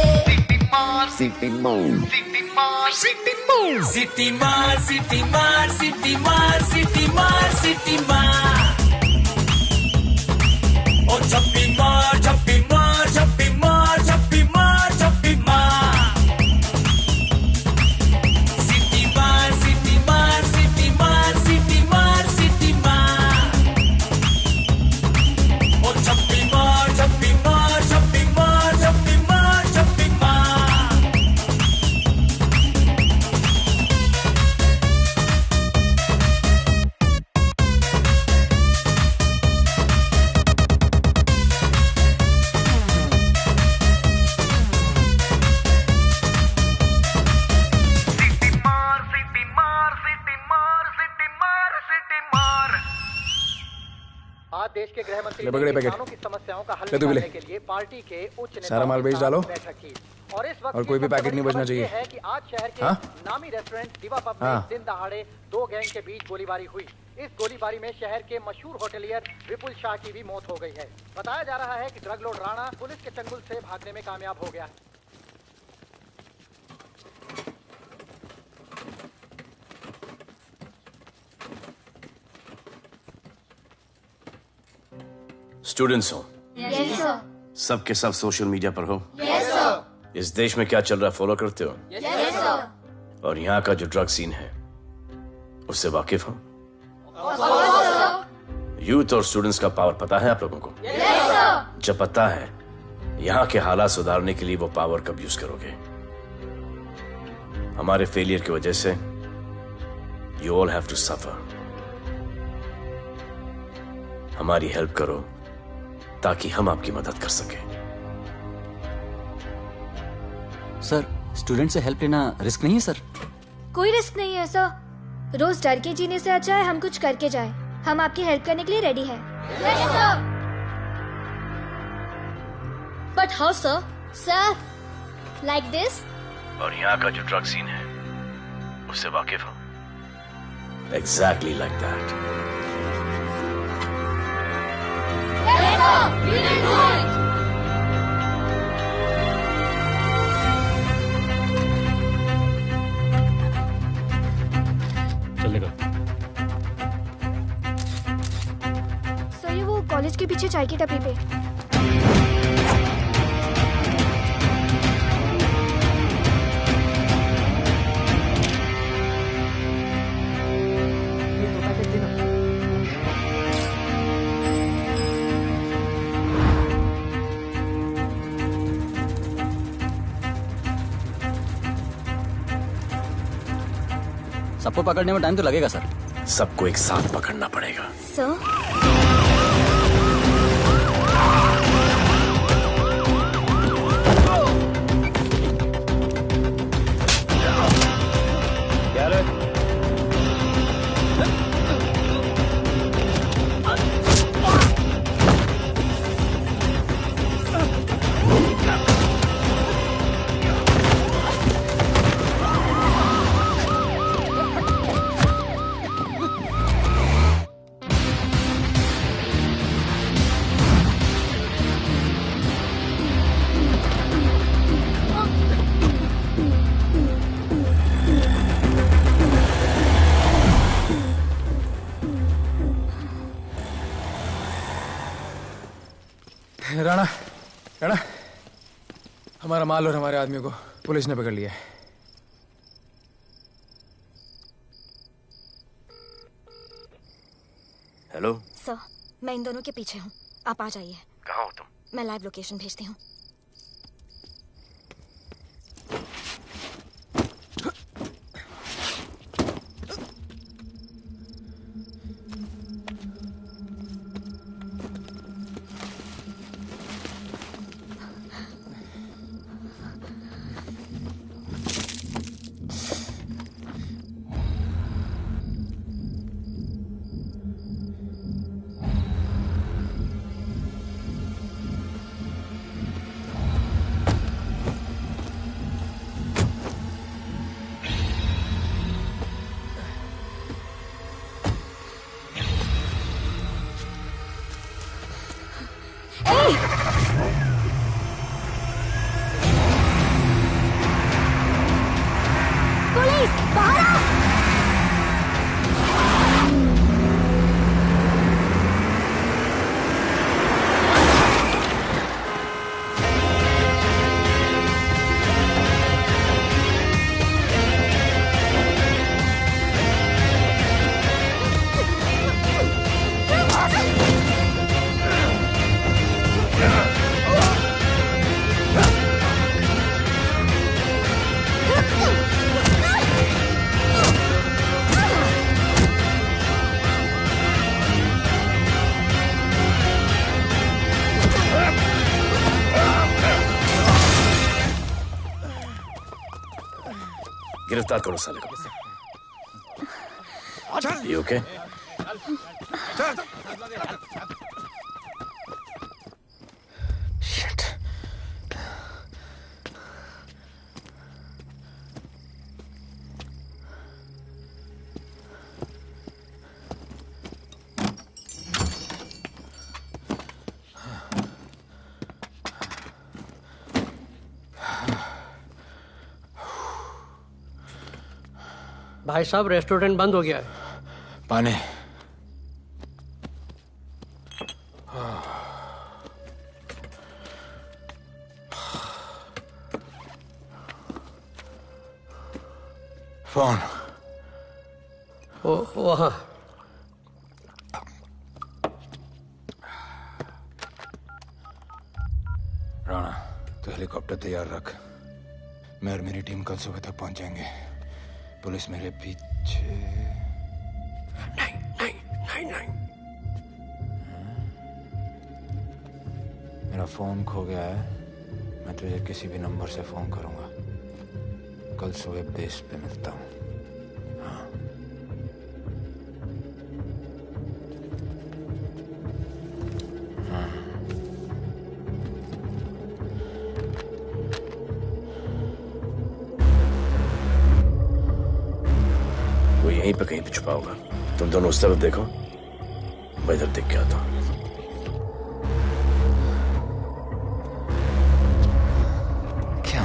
सिटी मार सिटी मार सिटी मार सिटी मार सिटी मार सिटी मार सिटी मार ओ छप्पी मार छप्पी मार छप्पी मार छप्पी मार छप्पी मार सिटी मार सिटी मार सिटी मार सिटी मार सिटी मार ओ छप्पी मार छप्पी मार छप्पी मार छप्पी मार छप्पी मार आज देश के गृह मंत्री ले पकड़े ने पैकेट। किसानों की समस्याओं का हल ले तू भी ले। निकालने के लिए पार्टी के उच्च नेताओं सारा माल के बेच साथ डालो। बैठक की। और इस वक्त और कोई भी सबसे पैकेट नहीं बड़ी बचना खबर ये चाहिए। है कि आज शहर के हाँ? नामी रेस्टोरेंट दिवा पब में हाँ। दिन दहाड़े दो गैंग के बीच गोलीबारी हुई। इस गोलीबारी में शहर के मशहूर होटलियर विपुल शाह की भी मौत हो गई है। बताया जा रहा है कि ड्रग लॉर्ड राणा पुलिस के चंगुल से भागने में कामयाब हो गया है। स्टूडेंट्स हो Yes, sir. सब के सब सोशल मीडिया पर हो Yes, sir. इस देश में क्या चल रहा है फॉलो करते हो Yes, sir. और यहाँ का जो ड्रग सीन है उससे वाकिफ हो यूथ और स्टूडेंट्स का पावर पता है आप लोगों को? Yes, sir. जब पता है, यहाँ के हालात सुधारने के लिए वो पावर कब यूज करोगे? हमारे फेलियर की वजह से you all have to suffer. हमारी हेल्प करो ताकि हम आपकी मदद कर सकें। सर, स्टूडेंट से हेल्प लेना रिस्क नहीं है सर? कोई रिस्क नहीं है सर। रोज डर के जीने से अच्छा है हम कुछ करके जाएं। हम आपकी हेल्प करने के लिए रेडी हैं। But how sir? Sir, like this. और यहाँ का जो ड्रग सीन है उससे वाकिफ हो? Exactly like that. चलेगा। सर, ये वो कॉलेज के पीछे चाय की टपरी पे। सबको पकड़ने में टाइम तो लगेगा सर। सबको एक साथ पकड़ना पड़ेगा। सर, राणा, राणा, हमारा माल और हमारे आदमियों को पुलिस ने पकड़ लिया है। हेलो सर, मैं इन दोनों के पीछे हूँ। आप आ जाइए। कहाँ हो तुम? मैं लाइव लोकेशन भेजती हूँ। पुलिस, बाहर आओ! गिरफ्तार करो साले को। You okay? Shit. भाई साहब, रेस्टोरेंट बंद हो गया है। पानी। फोन। वहाँ। हेलीकॉप्टर तैयार रख। मैं और मेरी टीम कल सुबह तक पहुंच जाएंगे। पुलिस मेरे पीछे नहीं। मेरा फोन खो गया है। मैं तुझे किसी भी नंबर से फोन करूंगा। कल सुबह बेस पे मिलता हूँ। हाँ। वो यहीं पे कहीं पे छुपा होगा। तुम दोनों उस तरफ देखो, मैं इधर देख के आता हूँ। क्या?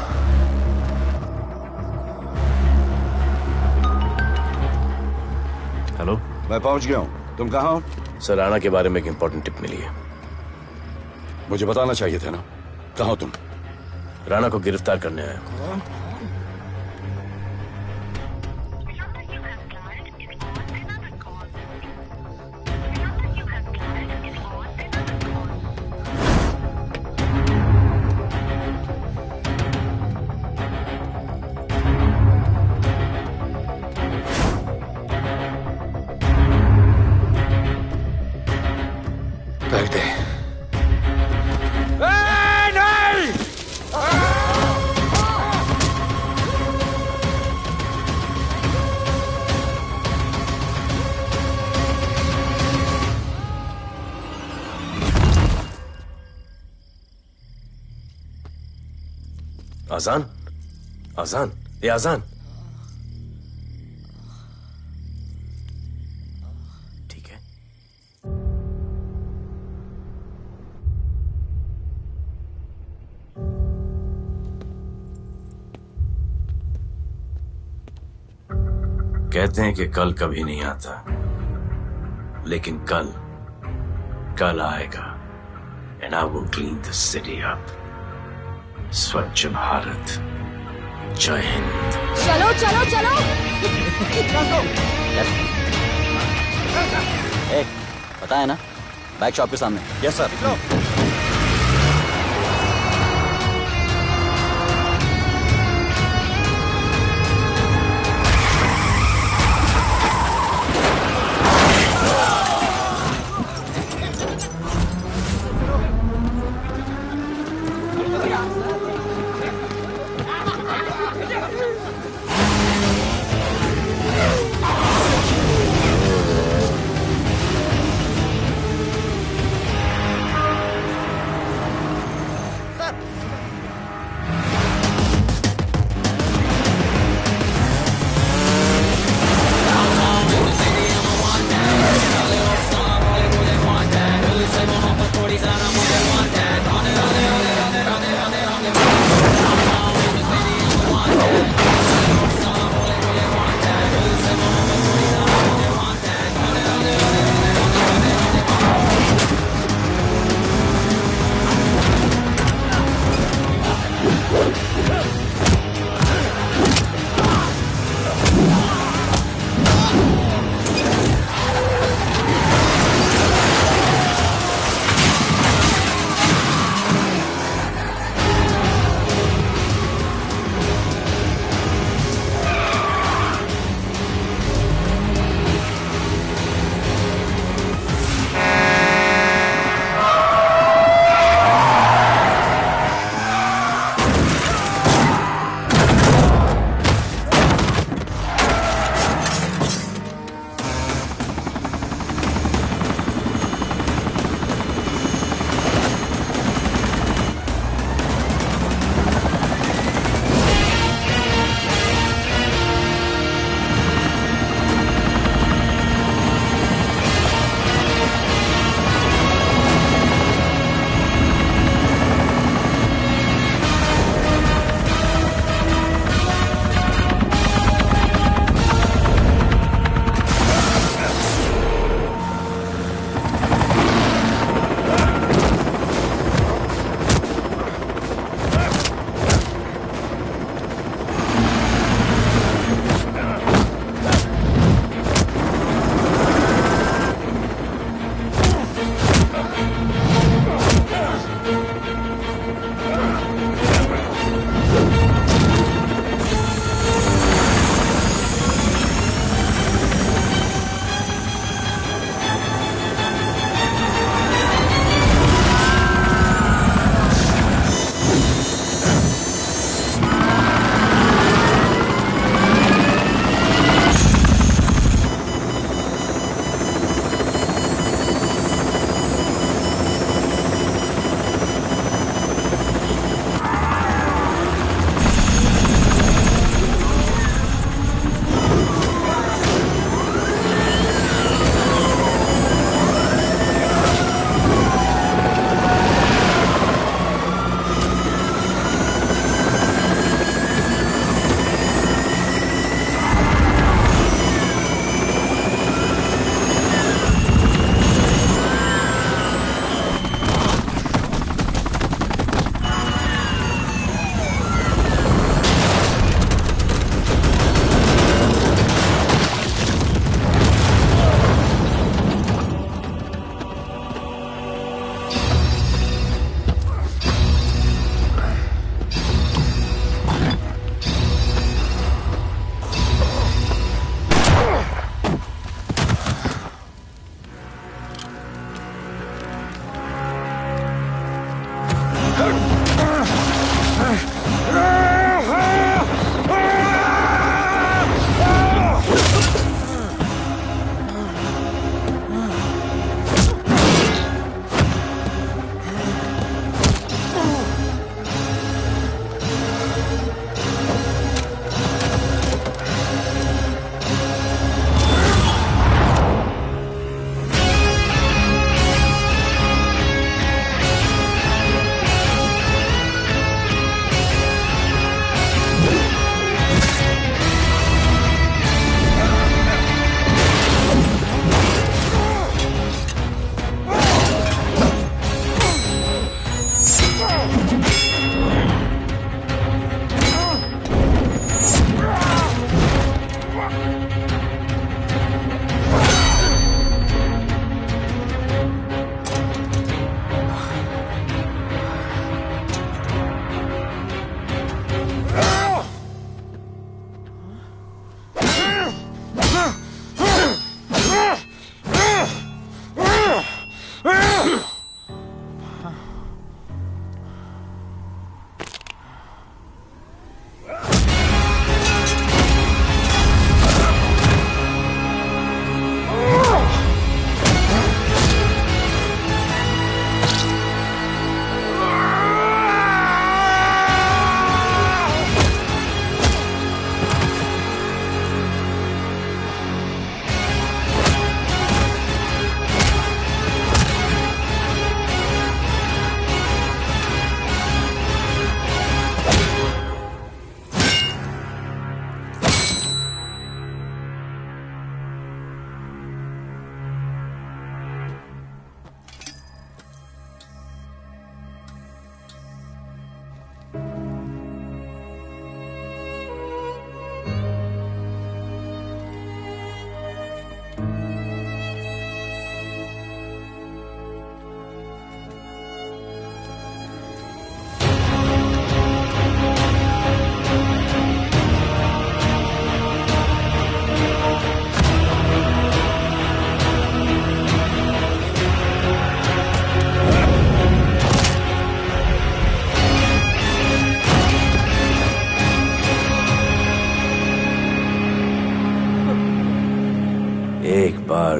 हेलो, मैं पहुंच गया हूँ। तुम कहाँ हो? सर, राणा के बारे में एक इंपॉर्टेंट टिप मिली है। मुझे बताना चाहिए था ना। कहाँ हो तुम? राणा को गिरफ्तार करने आया हूँ। बैग दे। आजान, आजान, ये आजान। ठीक है। कहते हैं कि कल कभी नहीं आता, लेकिन कल आएगा। And I will clean the city up. स्वच्छ भारत। जय हिंद। चलो चलो चलो। पता है ना, बैग शॉप के सामने। Yes sir.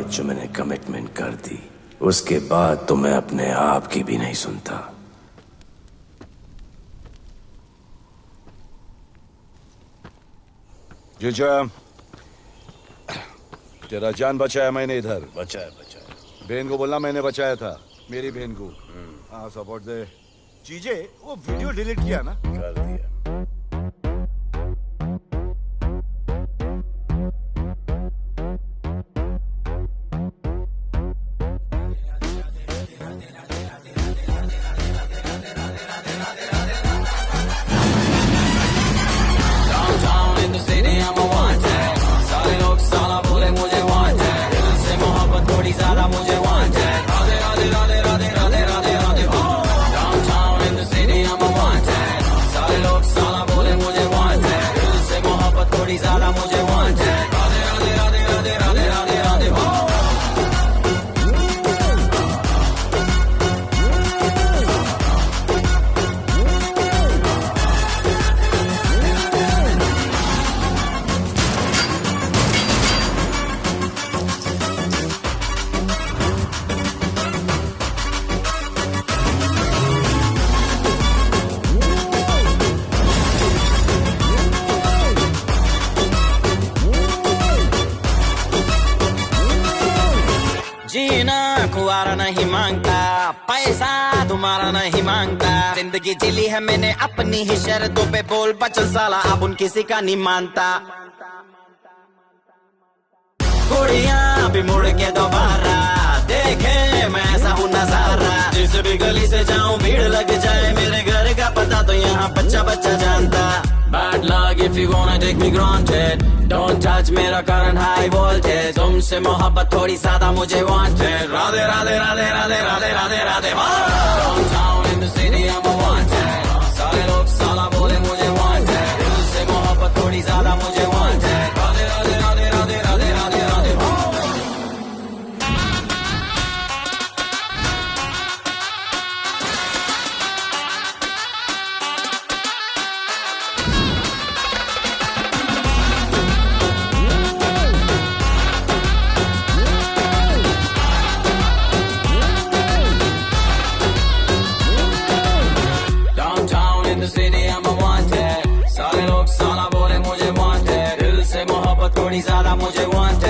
बाद जो मैंने कमिटमेंट कर दी, उसके बाद तो मैं अपने आप की भी नहीं सुनता। जीजा, तेरा जान बचाया मैंने इधर। बचाया। बहन को बोलना मैंने बचाया था, मेरी बहन को। हाँ, सपोर्ट दे। चीजे वो वीडियो डिलीट किया ना? कर दिया। नहीं मांगता, पैसा तुम्हारा नहीं मांगता, जिंदगी जिली है मैंने अपनी ही शर्तों पे, बोल बचल साला अब उन किसी का नहीं मानता। कुड़ियां भी मुड़ के दोबारा देखे मैं ऐसा हूँ नजारा, जिस भी गली से जाऊं भीड़ लग जाए, मेरे घर का पता तो यहाँ बच्चा बच्चा जानता। Bad luck if you gonna take me granted, don't touch मेरा current high voltage, तुमसे मोहब्बत थोड़ी ज्यादा मुझे wanted, Radhe Radhe Radhe Radhe Radhe Radhe Radhe. Downtown in the city I'm a wanted, सारे लोग साला बोले मुझे wanted, दिल से मोहब्बत थोड़ी ज्यादा मुझे wanted, राधे राधे राधे राधे राधे राधे राधे। ज्यादा मुझे want